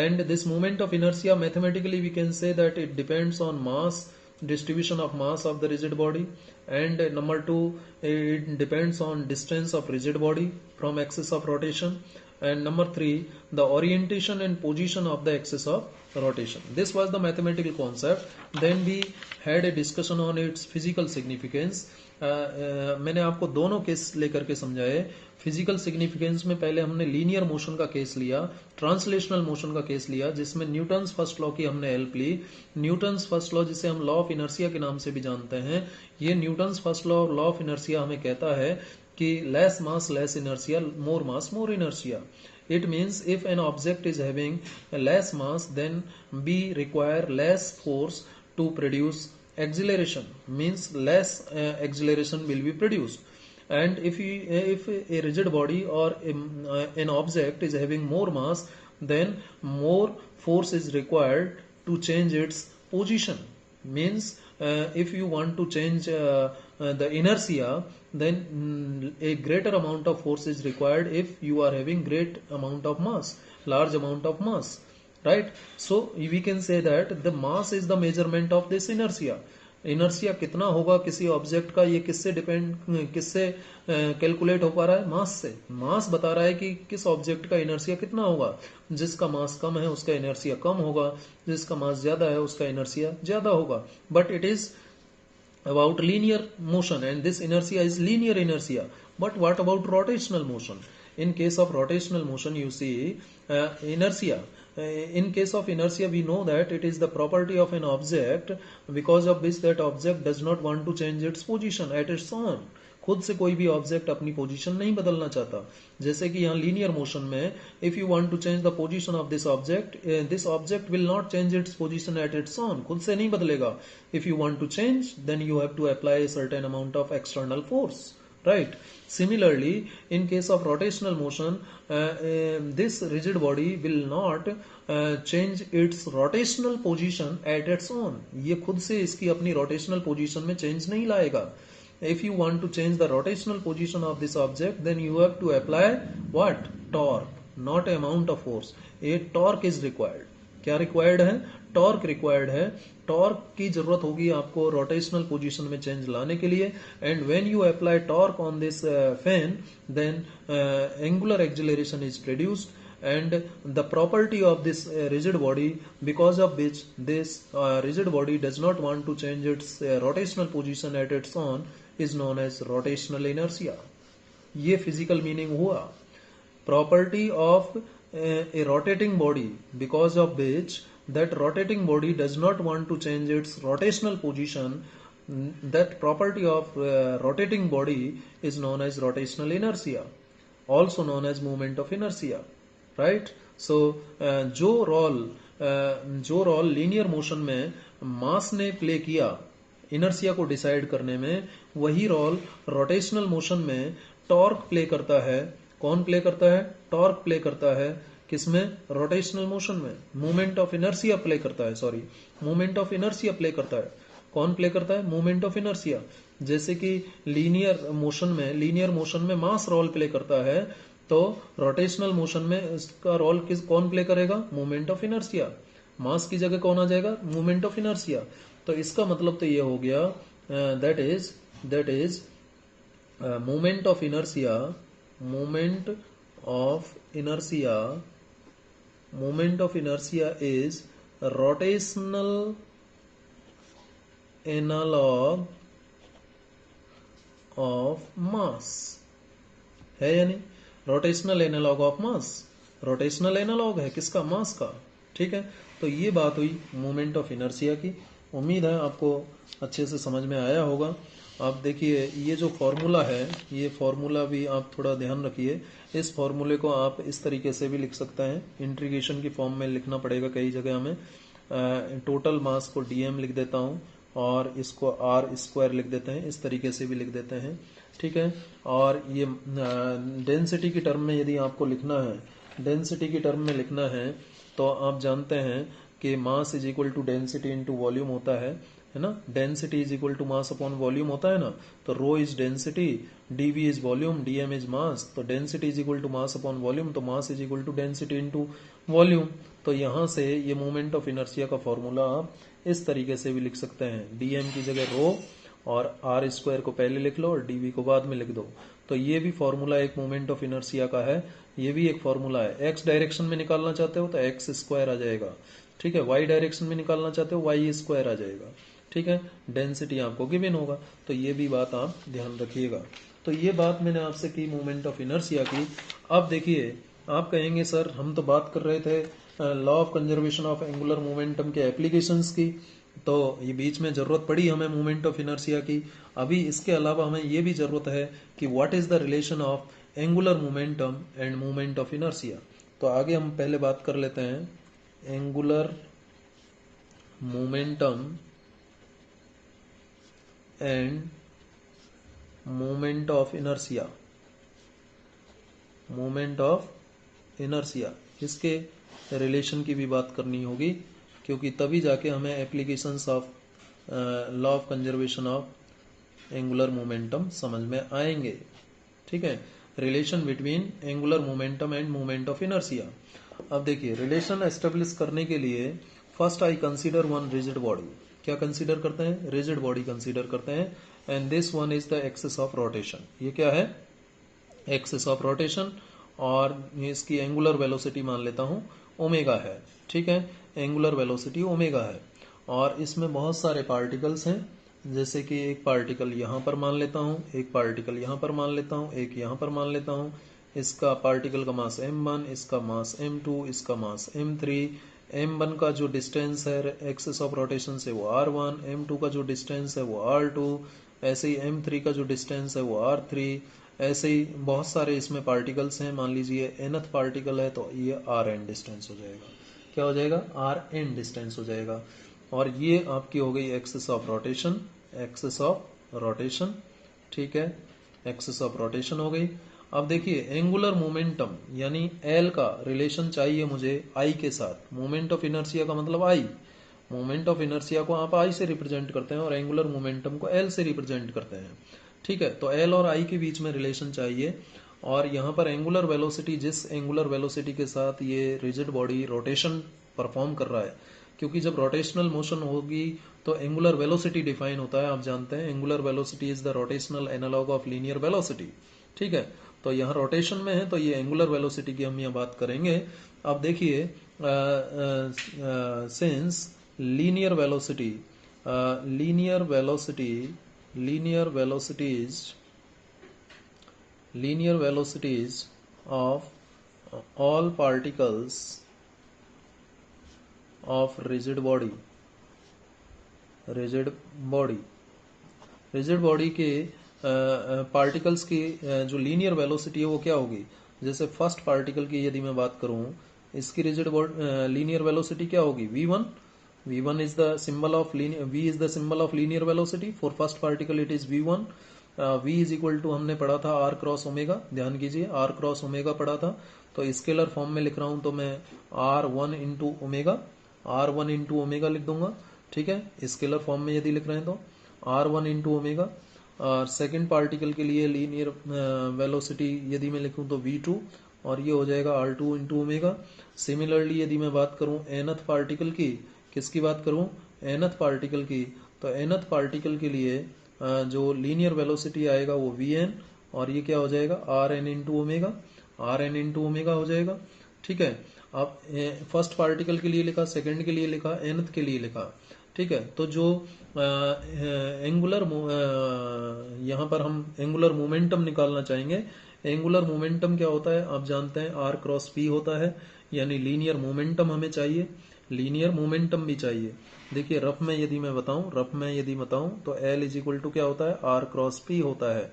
And this moment of inertia, mathematically we can say that it depends on mass, distribution of mass of the rigid body, and number 2, it depends on distance of rigid body from axis of rotation, and number 3, the orientation and position of the axis of rotation. This was the mathematical concept. Then we had a discussion on its physical significance. मैंने आपको दोनों case लेकर के समझाए. Physical significance में पहले हमने linear motion का केस लिया, ट्रांसलेशनल मोशन का केस लिया, जिसमें न्यूटन्स फर्स्ट लॉ की हमने हेल्प ली. न्यूटन्स फर्स्ट लॉ, जिसे हम लॉ ऑफ इनर्शिया के नाम से भी जानते हैं, ये Newton's first law of inertia हमें कहता है कि less mass less inertia, more mass more inertia. It means if an object is having less mass, then we require less force to produce acceleration, means less acceleration will be produced. And if a rigid body or an object is having more mass, then more force is required to change its position. Means if you want to change the inertia, then a greater amount of force is required if you are having great amount of mass, large amount of mass, right? So we can say that the mass is the measurement of this inertia. Inertia कितना होगा किसी object का, ये किससे calculate हो पा रहा है? मास से. मास बता रहा है कि किस ऑब्जेक्ट का इनर्शिया कितना होगा. जिसका मास कम है उसका इनर्शिया कम होगा, जिसका मास ज्यादा है उसका इनर्शिया ज्यादा होगा. But it is about linear motion, and this inertia is linear inertia. But what about rotational motion? In case of rotational motion, you see inertia. In case of inertia, we know that it is the property of an object because of which that object does not want to change its position at its own. खुद से कोई भी object अपनी position नहीं बदलना चाहता. जैसे कि यहाँ लीनियर मोशन में, if you want to change the position of this object will not change its position at its own, खुद से नहीं बदलेगा. If you want to change, then you have to apply a certain amount of external force, right? Similarly, in case of rotational motion, this rigid body will not change its rotational position at its own. ये खुद से इसकी अपनी rotational position में change नहीं लाएगा. If you want to change the rotational position of this object, then you have to apply what? Torque, not amount of force. A torque is required. क्या required है? Torque required है. Torque की जरूरत होगी आपको rotational position में change लाने के लिए. And when you apply torque on this fan, then angular acceleration is produced. And the property of this rigid body, because of which this rigid body does not want to change its rotational position at its own, is known as rotational inertia. ये physical meaning हुआ. Property of a rotating body, because of which that rotating body does not want to change its rotational position, that property of rotating body is known as rotational inertia, also known as moment of inertia, right? So जो role linear motion में मास ने play किया inertia को decide करने में, वही role rotational motion में torque play करता है. कौन प्ले करता है? टॉर्क प्ले करता है. किसमें? रोटेशनल मोशन में. मोमेंट ऑफ इनर्शिया प्ले करता है, मोमेंट ऑफ इनर्शिया प्ले करता है. कौन प्ले करता है? Moment of inertia. जैसे कि लीनियर मोशन में मास रोल प्ले करता है, तो रोटेशनल मोशन में इसका रोल कौन प्ले करेगा? Moment of inertia. मास की जगह कौन आ जाएगा? Moment of inertia. तो इसका मतलब तो ये हो गया, that is moment of inertia is rotational analogue of mass, है या नहीं? Rotational analogue of mass, rotational analogue है किसका? मास का। ठीक है, तो ये बात हुई मोमेंट ऑफ इनर्शिया की। उम्मीद है आपको अच्छे से समझ में आया होगा। आप देखिए ये जो फॉर्मूला है, ये फॉर्मूला भी आप थोड़ा ध्यान रखिए। इस फॉर्मूले को आप इस तरीके से भी लिख सकते हैं, इंटीग्रेशन की फॉर्म में लिखना पड़ेगा कई जगह हमें। टोटल मास को डीएम लिख देता हूँ और इसको आर स्क्वायर लिख देते हैं, इस तरीके से भी लिख देते हैं। ठीक है, और ये डेंसिटी की टर्म में यदि आपको लिखना है, डेंसिटी की टर्म में लिखना है, तो आप जानते हैं कि mass is equal to density into volume होता है ना? Density is equal to mass upon volume होता है ना? तो rho is density, d V is volume, d M is mass. तो density is equal to mass upon volume, तो mass is equal to density into volume. तो यहां से ये मोमेंट ऑफ इनर्शिया का फॉर्मूला आप इस तरीके से भी लिख सकते हैं, डीएम की जगह रो और आर स्क्वायर को पहले लिख लो और डीवी को बाद में लिख दो। तो ये भी फॉर्मूला एक मोमेंट ऑफ इनर्शिया का है, ये भी एक फॉर्मूला है। एक्स डायरेक्शन में निकालना चाहते हो तो एक्स स्क्वायर आ जाएगा। ठीक है, वाई डायरेक्शन में निकालना चाहते हो वाई स्क्वायर आ जाएगा। ठीक है, डेंसिटी आपको गिवन होगा। तो ये भी बात आप ध्यान रखिएगा। तो ये बात मैंने आपसे की मोमेंट ऑफ इनर्शिया की। अब देखिए, आप कहेंगे सर हम तो बात कर रहे थे law of conservation of angular momentum के एप्लीकेशंस की, तो ये बीच में जरूरत पड़ी हमें मोमेंट ऑफ इनर्शिया की। अभी इसके अलावा हमें ये भी जरूरत है कि what is the relation of angular momentum and moment of inertia. तो आगे हम पहले बात कर लेते हैं angular momentum and moment of inertia. Moment of inertia, इसके रिलेशन की भी बात करनी होगी, क्योंकि तभी जाके हमें applications of law of conservation of angular momentum समझ में आएंगे। ठीक है, relation between angular momentum and moment of inertia. अब देखिए, रिलेशन एस्टेब्लिश करने के लिए first I consider one rigid body. क्या कंसीडर करते हैं? रिजिड बॉडी कंसीडर करते हैं, and this one is the axis of rotation. ये क्या है? एक्सिस ऑफ रोटेशन, और इसकी एंगुलर वेलोसिटी मान लेता हूं ओमेगा है। ठीक है, एंगुलर वेलोसिटी ओमेगा है, और इसमें बहुत सारे पार्टिकल्स हैं। जैसे कि एक पार्टिकल यहां पर मान लेता हूं, एक पार्टिकल यहां पर मान लेता हूं, एक यहां पर मान लेता हूं। इसका पार्टिकल का मास m1, इसका मास m2, इसका मास m3। m1 का जो डिस्टेंस है एक्सिस ऑफ रोटेशन से वो r1, m2 का जो डिस्टेंस है वो r2, ऐसे ही m3 का जो डिस्टेंस है वो r3। ऐसे ही बहुत सारे इसमें पार्टिकल्स हैं। मान लीजिए nth पार्टिकल है तो ये rn डिस्टेंस हो जाएगा। क्या हो जाएगा? rn डिस्टेंस हो जाएगा। और ये आपकी हो गई axis of rotation, axis of rotation. ठीक है, एक्सिस ऑफ रोटेशन हो गई। अब देखिए, एंगुलर मोमेंटम यानी L का रिलेशन चाहिए मुझे I के साथ। मोमेंट ऑफ इनर्शिया का मतलब I, मोमेंट ऑफ इनर्शिया को आप I से रिप्रेजेंट करते हैं और एंगुलर मोमेंटम को L से रिप्रेजेंट करते हैं। ठीक है, तो L और I के बीच में रिलेशन चाहिए, और यहाँ पर एंगुलर वेलोसिटी, जिस एंगुलर वेलोसिटी के साथ ये रिजिड बॉडी रोटेशन परफॉर्म कर रहा है, क्योंकि जब रोटेशनल मोशन होगी तो एंगुलर वेलोसिटी डिफाइन होता है, आप जानते हैं angular velocity is the rotational analogue of linear velocity. ठीक है, तो यहाँ रोटेशन में है तो ये एंगुलर वेलोसिटी की हम यहाँ बात करेंगे। अब देखिए, since linear velocity, linear velocities of all particles of rigid body के पार्टिकल्स की जो लीनियर वेलोसिटी है वो क्या होगी? जैसे फर्स्ट पार्टिकल की यदि मैं बात करूं, इसकी रिजिड लीनियर वेलोसिटी क्या होगी? v1 is the symbol of linear, v is the symbol of linear velocity. For first particle it is v1. v is equal to हमने पढ़ा था r क्रॉस ओमेगा, ध्यान कीजिए r क्रॉस ओमेगा पढ़ा था। तो स्केलर फॉर्म में लिख रहा हूं तो मैं r1 इंटू ओमेगा लिख दूंगा। ठीक है, स्केलर फॉर्म में यदि लिख रहे हैं तो r1 इंटू ओमेगा। और सेकेंड पार्टिकल के लिए लीनियर वेलोसिटी यदि मैं लिखूं तो v2 और ये हो जाएगा r2 इंटू ओमेगा। सिमिलरली यदि मैं बात करूं nth पार्टिकल की, किसकी बात करूं, nth पार्टिकल की, तो nth पार्टिकल के लिए जो लीनियर वेलोसिटी आएगा वो vn और ये क्या हो जाएगा rn into omega, rn into omega हो जाएगा। ठीक है, अब फर्स्ट पार्टिकल के लिए लिखा, सेकंड के लिए लिखा, nth के लिए लिखा। ठीक है, तो जो एंगुलर यहाँ पर हम एंगुलर मोमेंटम निकालना चाहेंगे। एंगुलर मोमेंटम क्या होता है आप जानते हैं, r क्रॉस p होता है, यानी लीनियर मोमेंटम हमें चाहिए, लीनियर मोमेंटम भी चाहिए। देखिए रफ में यदि मैं बताऊं तो L इज इक्वल टू क्या होता है, r क्रॉस p होता है।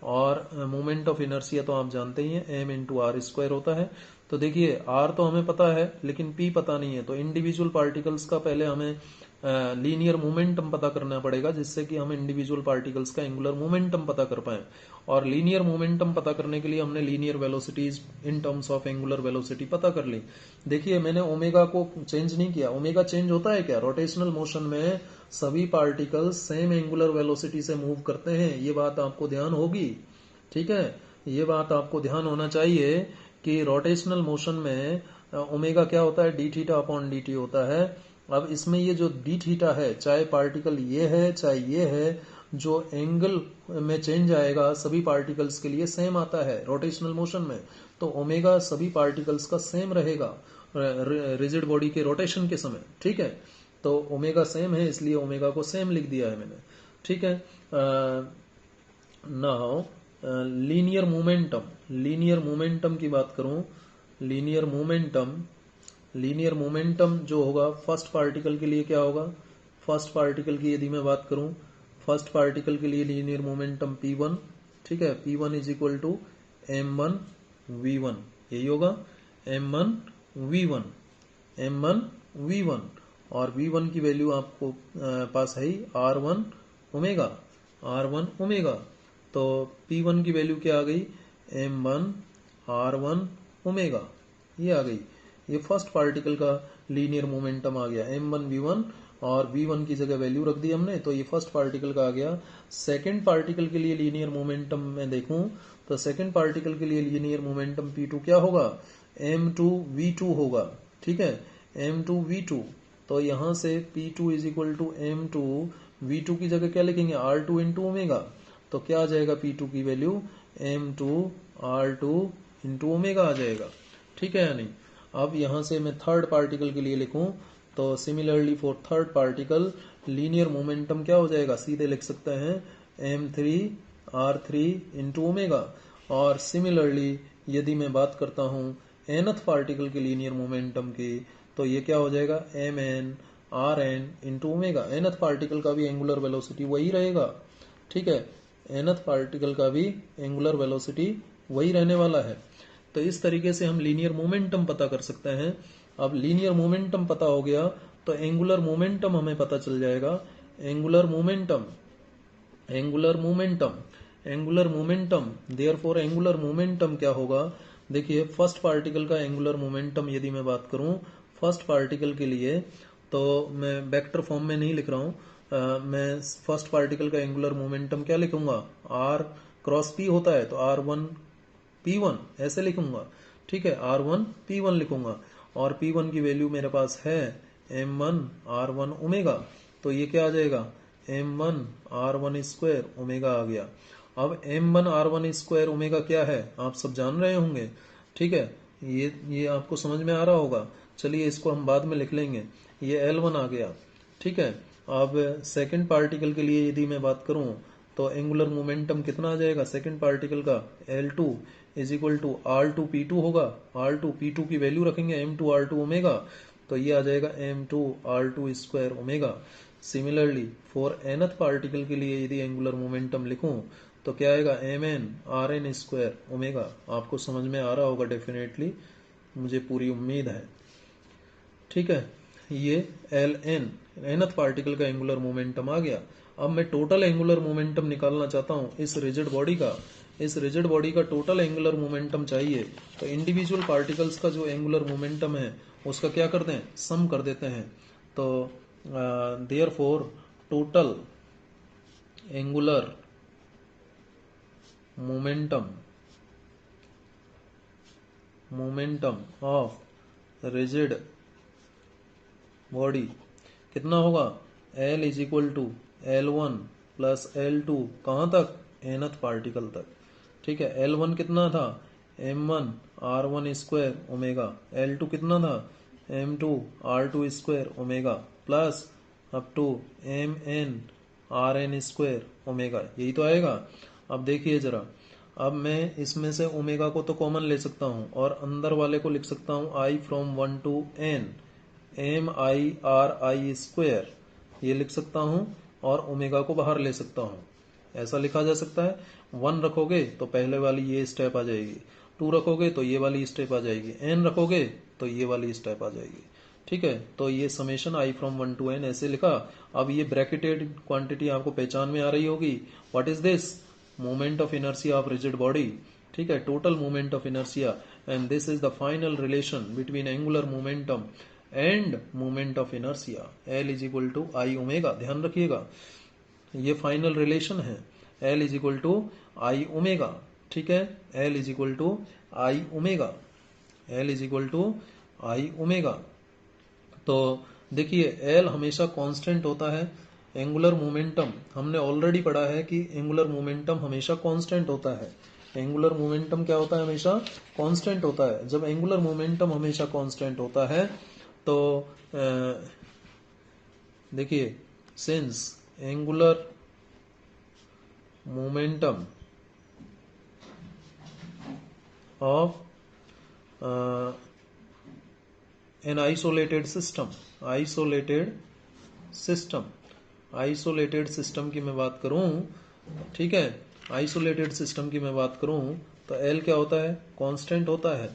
और मोमेंट ऑफ इनर्शिया तो आप जानते ही हैं, m इंटू आर स्क्वायर होता है। तो देखिए r तो हमें पता है लेकिन p पता नहीं है, तो इंडिविजुअल पार्टिकल्स का पहले हमें लीनियर मोमेंटम पता करना पड़ेगा, जिससे कि हम इंडिविजुअल पार्टिकल्स का एंगुलर मोमेंटम पता कर पाए। और लीनियर मोमेंटम पता करने के लिए हमने linear velocities in terms of angular velocity पता कर ली। देखिए मैंने ओमेगा को चेंज नहीं किया। ओमेगा चेंज होता है क्या, रोटेशनल मोशन में सभी पार्टिकल्स सेम एंगुलर वेलोसिटी से मूव करते हैं, ये बात आपको ध्यान होगी। ठीक है, ये बात आपको ध्यान होना चाहिए कि रोटेशनल मोशन में ओमेगा क्या होता है, D theta upon d T होता है। अब इसमें ये जो डी थीटा है, चाहे पार्टिकल ये है चाहे ये है, जो एंगल में चेंज आएगा सभी पार्टिकल्स के लिए सेम आता है रोटेशनल मोशन में। तो ओमेगा सभी पार्टिकल्स का सेम रहेगा रिजिड बॉडी के रोटेशन के समय। ठीक है, तो ओमेगा सेम है इसलिए ओमेगा को सेम लिख दिया है मैंने। ठीक है, नाउ लीनियर मोमेंटम की बात करूं, लीनियर मोमेंटम जो होगा फर्स्ट पार्टिकल के लिए क्या होगा, फर्स्ट पार्टिकल की यदि मैं बात करूं, फर्स्ट पार्टिकल के लिए लीनियर मोमेंटम p1। ठीक है, p1 is equal to m1 v1, यही होगा m1 v1 और v1 की वैल्यू आपको पास है ही r1 ओमेगा। तो p1 की वैल्यू क्या आ गई, m1 r1 ओमेगा, ये आ गई। ये फर्स्ट पार्टिकल का लीनियर मोमेंटम आ गया m1 v1 और v1 की जगह वैल्यू रख दी हमने, तो ये फर्स्ट पार्टिकल का आ गया। सेकंड पार्टिकल के लिए लीनियर मोमेंटम में देखूं तो सेकंड पार्टिकल के लिए लीनियर मोमेंटम p2 क्या होगा, m2 v2 होगा। ठीक है, m2 v2, तो यहां से p2 is equal to m2 v2 की जगह क्या लिखेंगे, r2 इंटू ओमेगा। तो क्या आ जाएगा p2 की value m2 r2 into omega आ जाएगा। ठीक है या नहीं। अब यहां से मैं थर्ड पार्टिकल के लिए लिखूं तो similarly for third particle linear momentum क्या हो जाएगा, सीधे लिख सकते हैं m3 r3 इंटू ओमेगा। और सिमिलरली यदि मैं बात करता हूं nth पार्टिकल के लीनियर मोमेंटम की, तो ये क्या हो जाएगा mn rn into omega. nth particle का भी एंगुलर वेलोसिटी वही रहेगा। ठीक है, nth पार्टिकल का भी एंगुलर वेलोसिटी वही रहने वाला है। तो इस तरीके से हम लीनियर मोमेंटम पता कर सकते हैं। अब लीनियर मोमेंटम पता हो गया तो एंगुलर मोमेंटम हमें पता चल जाएगा। Angular momentum therefore angular momentum क्या होगा, देखिए फर्स्ट पार्टिकल का एंगुलर मोमेंटम यदि मैं बात करूं फर्स्ट पार्टिकल के लिए, तो मैं वेक्टर फॉर्म में नहीं लिख रहा हूं। मैं फर्स्ट पार्टिकल का एंगुलर मोमेंटम क्या लिखूंगा, r क्रॉस p होता है तो r1 p1 ऐसे लिखूंगा। ठीक है, r1 p1 लिखूंगा और p1 की वैल्यू मेरे पास है m1 r1 ओमेगा। तो ये क्या आ जाएगा, m1 r1 स्क्वायर ओमेगा आ गया। अब m1 r1 स्क्वायर ओमेगा क्या है आप सब जान रहे होंगे। ठीक है, ये आपको समझ में आ रहा होगा। चलिए इसको हम बाद में लिख लेंगे, ये L1 आ गया। ठीक है, अब सेकंड पार्टिकल के लिए यदि मैं बात करूं तो एंगुलर मोमेंटम कितना आ जाएगा सेकंड पार्टिकल का, L2 is equal to R2 P2 होगा। R2 P2 की वैल्यू रखेंगे M2 R2 ओमेगा, तो ये आ जाएगा M2 R2 square omega. Similarly for nth particle के लिए यदि एंगुलर मोमेंटम लिखूं तो क्या आएगा Mn Rn स्क्वायर ओमेगा। आपको समझ में आ रहा होगा डेफिनेटली, मुझे पूरी उम्मीद है। ठीक है, ये Ln nth पार्टिकल का एंगुलर मोमेंटम आ गया। अब मैं टोटल एंगुलर मोमेंटम निकालना चाहता हूं इस रिजिड बॉडी का। इस रिजिड बॉडी का टोटल एंगुलर मोमेंटम चाहिए, तो इंडिविजुअल पार्टिकल्स का जो एंगुलर मोमेंटम है उसका क्या करते हैं, सम कर देते हैं। तो therefore total angular momentum of rigid body कितना होगा? L is equal to L1 plus L2 कहाँ तक? nth पार्टिकल तक। ठीक है, L1 कितना था? M1 R1 square omega. L2 कितना था? M2 R2 square omega plus up to Mn Rn square omega. यही तो आएगा। अब देखिए जरा, अब मैं इसमें से ओमेगा को तो कॉमन ले सकता हूँ और अंदर वाले को लिख सकता हूँ I from 1 to n MI square, ये लिख सकता हूँ और ओमेगा को बाहर ले सकता हूँ। ऐसा लिखा जा सकता है। 1 रखोगे तो पहले वाली ये स्टेप आ जाएगी, 2 रखोगे तो ये वाली स्टेप आ जाएगी, n रखोगे तो ये वाली स्टेप आ जाएगी। ठीक है, तो ये summation I from 1 to n ऐसे लिखा। अब ये ब्रैकेटेड क्वांटिटी आपको पहचान में आ रही होगी। What is this? Moment of inertia of rigid body. ठीक है, total moment of inertia, and this is the final relation between angular momentum and moment of inertia. L is equal to I omega. ध्यान रखिएगा, ये final relation है। L is equal to I omega. ठीक है, L is equal to I omega. L is equal to I omega. तो देखिए, L हमेशा constant होता है। एंगुलर मोमेंटम हमने ऑलरेडी पढ़ा है कि एंगुलर मोमेंटम हमेशा कांस्टेंट होता है। एंगुलर मोमेंटम क्या होता है? हमेशा कांस्टेंट होता है। जब एंगुलर मोमेंटम हमेशा कांस्टेंट होता है तो देखिए, since angular momentum of an isolated system की मैं बात करूं, ठीक है, आइसोलेटेड सिस्टम की मैं बात करूं तो L क्या होता है? कांस्टेंट होता है।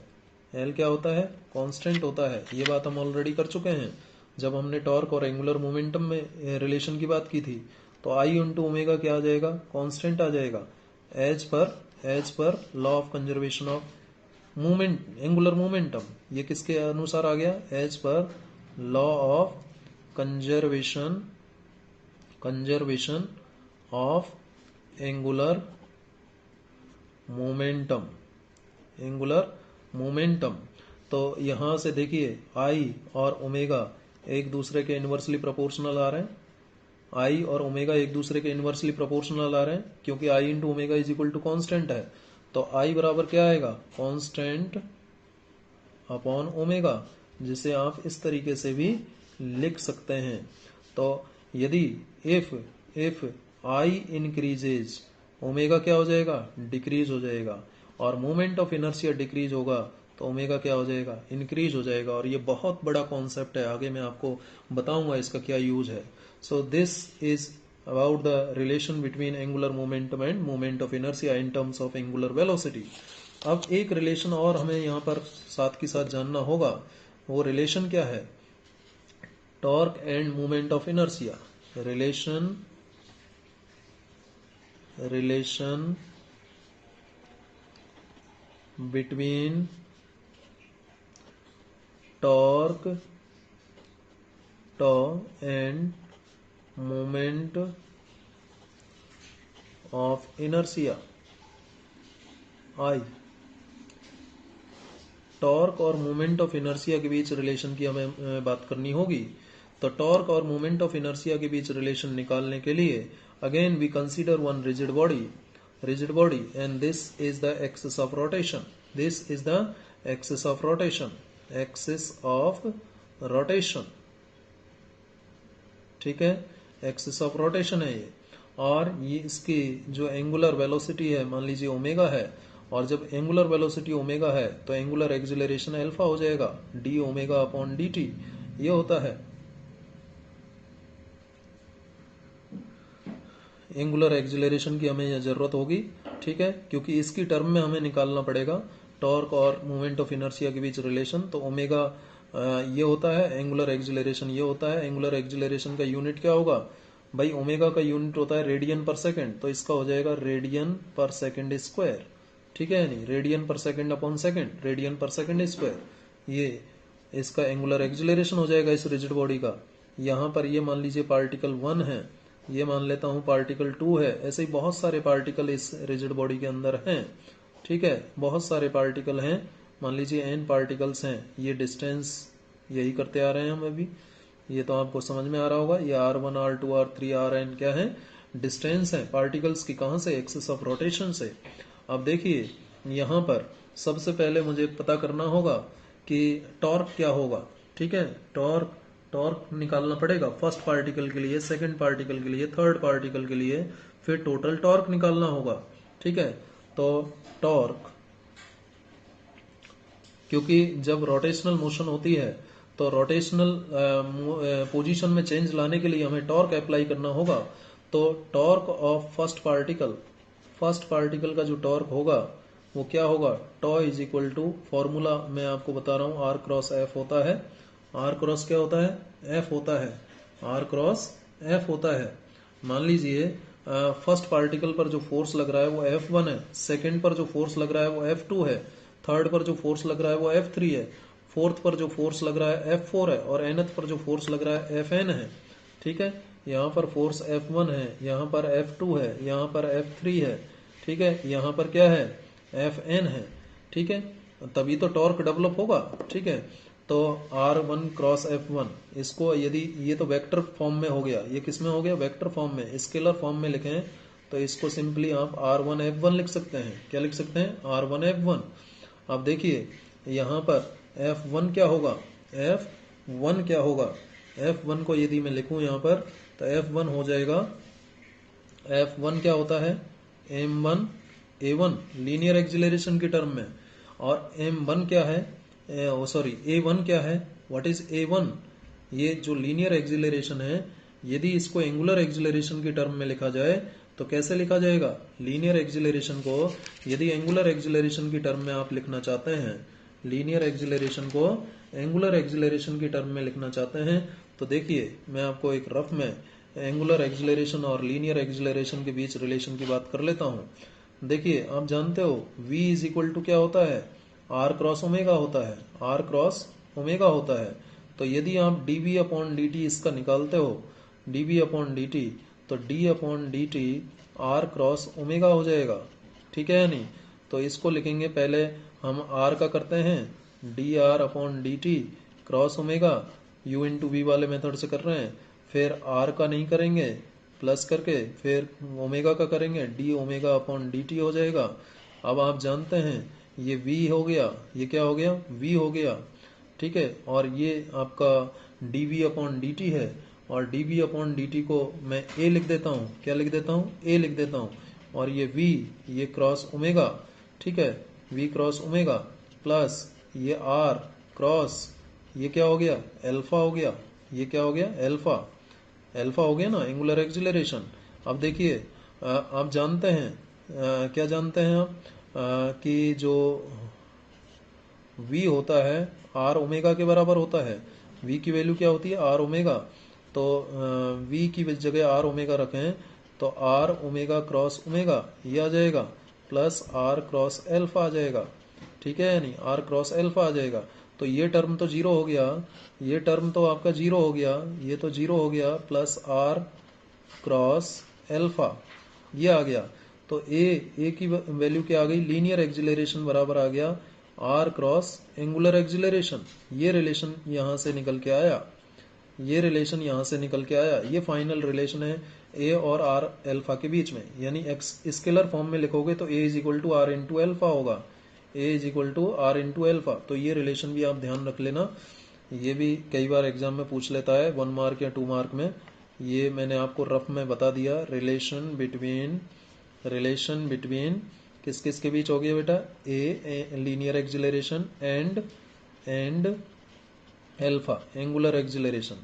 L क्या होता है? कांस्टेंट होता है। ये बात हम ऑलरेडी कर चुके हैं जब हमने टॉर्क और एंगुलर मोमेंटम में रिलेशन की बात की थी। तो I इंटू ओमेगा क्या आ जाएगा? कांस्टेंट आ जाएगा। As per law of conservation of moment, angular momentum, ये किसके अनुसार आ गया? As per law of conservation of angular momentum. तो यहां से देखिए, I और ओमेगा एक दूसरे के इनवर्सली प्रोपोर्शनल आ रहे हैं। I और ओमेगा एक दूसरे के इनवर्सली प्रोपोर्शनल आ रहे हैं क्योंकि I into omega is equal to constant है। तो I बराबर क्या आएगा? कांस्टेंट अपॉन ओमेगा, जिसे आप इस तरीके से भी लिख सकते हैं। तो यदि इफ I इंक्रीजेज, ओमेगा क्या हो जाएगा? डिक्रीज हो जाएगा। और मोमेंट ऑफ इनर्शिया डिक्रीज होगा तो ओमेगा क्या हो जाएगा? इंक्रीज हो जाएगा। और ये बहुत बड़ा कॉन्सेप्ट है, आगे मैं आपको बताऊंगा इसका क्या यूज है। So this is about the relation between angular momentum and moment of inertia in terms of angular velocity. अब एक रिलेशन और हमें यहाँ पर साथ के साथ जानना होगा। वो रिलेशन क्या है? Torque and moment of inertia. Relation between torque and moment of inertia I। Torque और मोमेंट ऑफ इनर्शिया के बीच रिलेशन की हमें बात करनी होगी। तो टॉर्क और मोमेंट ऑफ इनर्शिया के बीच रिलेशन निकालने के लिए again we consider one rigid body and this is the axis of rotation. ठीक है, एक्सिस ऑफ रोटेशन है ये। और ये इसकी जो एंगुलर वेलोसिटी है, मान लीजिए ओमेगा है, और जब एंगुलर वेलोसिटी ओमेगा है तो एंगुलर एक्सिलरेशन अल्फा हो जाएगा, D omega upon d t, ये होता है एंगुलर एक्सिलरेशन की हमें यह जरूरत होगी। ठीक है, क्योंकि इसकी टर्म में हमें निकालना पड़ेगा टॉर्क और मोमेंट ऑफ इनर्शिया के बीच रिलेशन। तो ओमेगा ये होता है, एंगुलर एक्सिलरेशन ये होता है। एंगुलर एक्सिलरेशन का यूनिट क्या होगा भाई? ओमेगा का यूनिट होता है रेडियन पर सेकंड, तो इसका हो जाएगा रेडियन पर सेकंड स्क्वायर। ठीक है, नहीं, रेडियन पर सेकंड अपॉन सेकंड, रेडियन पर सेकंड स्क्वायर, ये इसका एंगुलर एक्सिलरेशन हो जाएगा इस रिजिड बॉडी का। यहाँ पर ये मान लीजिए पार्टिकल 1 है, ये मान लेता हूँ पार्टिकल 2 है। ऐसे ही बहुत सारे पार्टिकल इस रिजिड बॉडी के अंदर हैं, ठीक है, बहुत सारे पार्टिकल हैं, मान लीजिए n पार्टिकल्स हैं। ये डिस्टेंस यही करते आ रहे हैं हम अभी, ये तो आपको समझ में आ रहा होगा। ये r1 r2 r3 rn क्या है, डिस्टेंस है पार्टिकल्स की। कहाँ से, एक्सिस ऑफ रोटेशन से। अब देखिए यहाँ पर सबसे पहले मुझे पता करना होगा कि टॉर्क क्या होगा, ठीक है। टॉर्क निकालना पड़ेगा फर्स्ट पार्टिकल के लिए, सेकंड पार्टिकल के लिए, थर्ड पार्टिकल के लिए, फिर टोटल टॉर्क निकालना होगा, ठीक है। तो टॉर्क, क्योंकि जब रोटेशनल मोशन होती है तो रोटेशनल पोजीशन में चेंज लाने के लिए हमें टॉर्क अप्लाई करना होगा। तो टॉर्क ऑफ फर्स्ट पार्टिकल का जो टॉर्क होगा वो क्या होगा, tau is equal to, formula मैं आपको बता रहा हूँ, आर क्रॉस एफ होता है। आर क्रॉस क्या होता है, एफ होता है, आर क्रॉस एफ होता है। मान लीजिए फर्स्ट पार्टिकल पर जो फोर्स लग रहा है वो F1 है, सेकंड पर जो फोर्स लग रहा है वो F2 है, थर्ड पर जो फोर्स लग रहा है वो F3 है, फोर्थ पर जो फोर्स लग रहा है F4 है, और nth पर जो फोर्स लग रहा है Fn है, ठीक है। यहाँ पर फोर्स F1 है, यहाँ पर F2 है, यहाँ पर F3 है, ठीक है, यहाँ पर क्या है, Fn है, ठीक है। तभी तो टॉर्क डेवलप होगा, ठीक है। तो R1 क्रॉस F1, इसको यदि ये तो वेक्टर फॉर्म में हो गया, ये किस में हो गया, वेक्टर फॉर्म में। स्केलर फॉर्म में लिखें तो इसको सिंपली आप R1 F1 लिख सकते हैं। क्या लिख सकते हैं, R1 F1। अब देखिए यहाँ पर F1 क्या होगा, F1 क्या होगा, F1 को यदि मैं लिखूं यहाँ पर तो F1 हो जाएगा, F1 क्या होता है, M1 A1 लीनियर एक्सिलरेशन की टर्म में, और M1 क्या है, सॉरी A1 क्या है, व्हाट इज A1, ये जो लीनियर एक्सिलरेशन है, यदि इसको एंगुलर एक्सिलरेशन की टर्म में लिखा जाए तो कैसे लिखा जाएगा, लीनियर एक्सिलरेशन को यदि एंगुलर एक्सिलरेशन की टर्म में आप लिखना चाहते हैं, लीनियर एक्सिलरेशन को एंगुलर एक्सिलरेशन की टर्म में लिखना चाहते हैं, तो देखिए मैं आपको एक रफ में एंगुलर एक्सिलरेशन और लीनियर एक्सिलरेशन के बीच रिलेशन की बात कर लेता हूँ। देखिए आप जानते हो v इज इक्वल टू क्या होता है, r क्रॉस ओमेगा होता है, r क्रॉस ओमेगा होता है। तो यदि आप dv अपॉन dt इसका निकालते हो, dv अपॉन dt, तो d upon dt r cross omega हो जाएगा, ठीक है या नहीं। तो इसको लिखेंगे, पहले हम r का करते हैं, dr upon dt cross omega, u into v वाले मेथड से कर रहे हैं, फिर r का नहीं करेंगे प्लस करके, फिर ओमेगा का करेंगे, D omega upon d T हो जाएगा। अब आप जानते हैं ये v हो गया, ये क्या हो गया, v हो गया, ठीक है। और ये आपका dv अपॉन dt है, और dv अपॉन dt को मैं a लिख देता हूँ, क्या लिख देता हूँ, a लिख देता हूँ। और ये v, ये क्रॉस ओमेगा, ठीक है, v क्रॉस ओमेगा, प्लस ये r क्रॉस, ये क्या हो गया, अल्फा हो गया, ये क्या हो गया, अल्फा, अल्फा हो गया ना, एंगुलर एक्सिलरेशन। अब देखिए आप जानते हैं, क्या जानते हैं आप, कि जो v होता है r ओमेगा के बराबर होता है। v की वैल्यू क्या होती है, r ओमेगा। तो v की जगह r ओमेगा रखें तो r ओमेगा क्रॉस ओमेगा ये आ जाएगा, प्लस r क्रॉस एल्फा आ जाएगा, ठीक है, यानी r क्रॉस एल्फा आ जाएगा। तो ये टर्म तो जीरो हो गया, ये टर्म तो आपका जीरो हो गया, ये तो जीरो हो गया, प्लस r क्रॉस एल्फा ये आ गया। तो a की वैल्यू क्या आ गई, लीनियर एक्सिलरेशन बराबर आ गया r क्रॉस एंगुलर एक्सिलरेशन। ये रिलेशन यहाँ से निकल के आया, ये रिलेशन यहाँ से निकल के आया, ये फाइनल रिलेशन है a और r एल्फा के बीच में। यानी एक्स स्केलर फॉर्म में लिखोगे तो a is equal to r into alpha होगा, a is equal to r into alpha. तो ये रिलेशन भी आप ध्यान रख लेना, ये भी कई बार एग्जाम में पूछ लेता है 1 मार्क या 2 मार्क में। ये मैंने आपको रफ में बता दिया, रिलेशन बिटवीन किस किस के बीच हो गया बेटा, a linear acceleration and alpha angular acceleration,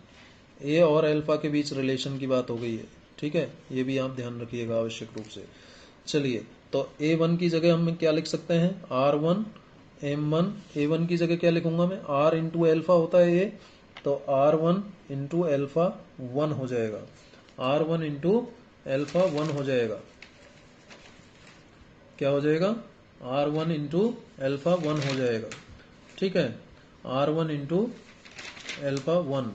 a और एल्फा के बीच रिलेशन की बात हो गई है, ठीक है। ये भी आप ध्यान रखिएगा आवश्यक रूप से। चलिए तो a1 की जगह हम क्या लिख सकते हैं, r1 m1, a1 की जगह क्या लिखूंगा मैं, r इंटू एल्फा होता है a, तो r1 इंटू एल्फा 1 हो जाएगा, r1 इंटू एल्फा 1 हो जाएगा, क्या हो जाएगा, r1 इंटू एल्फा 1 हो जाएगा, ठीक है, r1 इंटू एल्फा 1।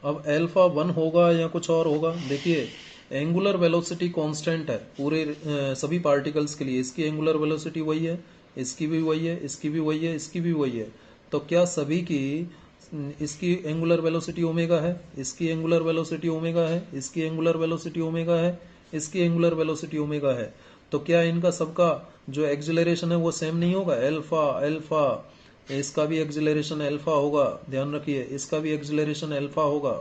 अब अल्फा 1 होगा या कुछ और होगा? देखिए एंगुलर वेलोसिटी कांस्टेंट है पूरे सभी पार्टिकल्स के लिए। इसकी एंगुलर वेलोसिटी वही है, इसकी भी वही है, इसकी भी वही है, इसकी भी वही है। तो क्या सभी की इसकी एंगुलर वेलोसिटी ओमेगा है, इसकी एंगुलर वेलोसिटी ओमेगा है, इसकी एंगुलर वेलोसिटी ओमेगा है, इसकी एंगुलर वेलोसिटी ओमेगा है। तो क्या इनका सबका जो एक्सिलरेशन है वो सेम नहीं होगा? अल्फा अल्फा, इसका भी एक्सिलरेशन अल्फा होगा, ध्यान रखिए, इसका भी एक्सिलरेशन अल्फा होगा।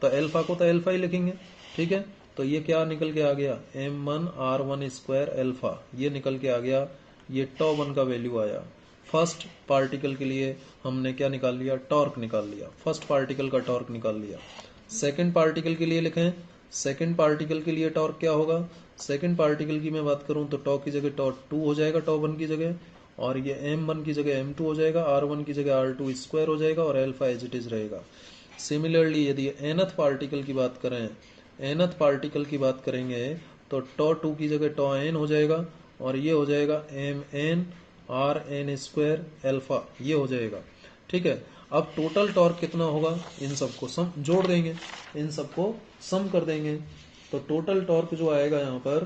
तो अल्फा को तो अल्फा ही लिखेंगे, ठीक है। तो ये क्या निकल के आ गया? m1r1 स्क्वायर अल्फा, ये निकल के आ गया। ये τ1 का वैल्यू आया। फर्स्ट पार्टिकल के लिए हमने क्या निकाल लिया? टॉर्क निकाल लिया, फर्स्ट पार्टिकल का टॉर्क निकाल लिया। सेकंड पार्टिकल के लिए लिखें, सेकंड पार्टिकल के लिए टॉर्क क्या होगा? सेकंड पार्टिकल की मैं बात करूं तो टॉ की जगह τ2 हो जाएगा, τ1 की जगह, और ये m1 की जगह m2 हो जाएगा, r1 की जगह r2 स्क्वायर हो जाएगा, और अल्फा एज इट इज रहेगा। सिमिलरली यदि nth पार्टिकल की बात करें, nth पार्टिकल की बात करेंगे तो τ2 की जगह τn हो जाएगा, और ये हो जाएगा mn rn स्क्वायर अल्फा, ये हो जाएगा, ठीक है। अब टोटल टॉर्क कितना होगा? इन सबको सम जोड़ देंगे, इन सबको सम कर देंगे। तो टोटल टॉर्क जो आएगा यहाँ पर,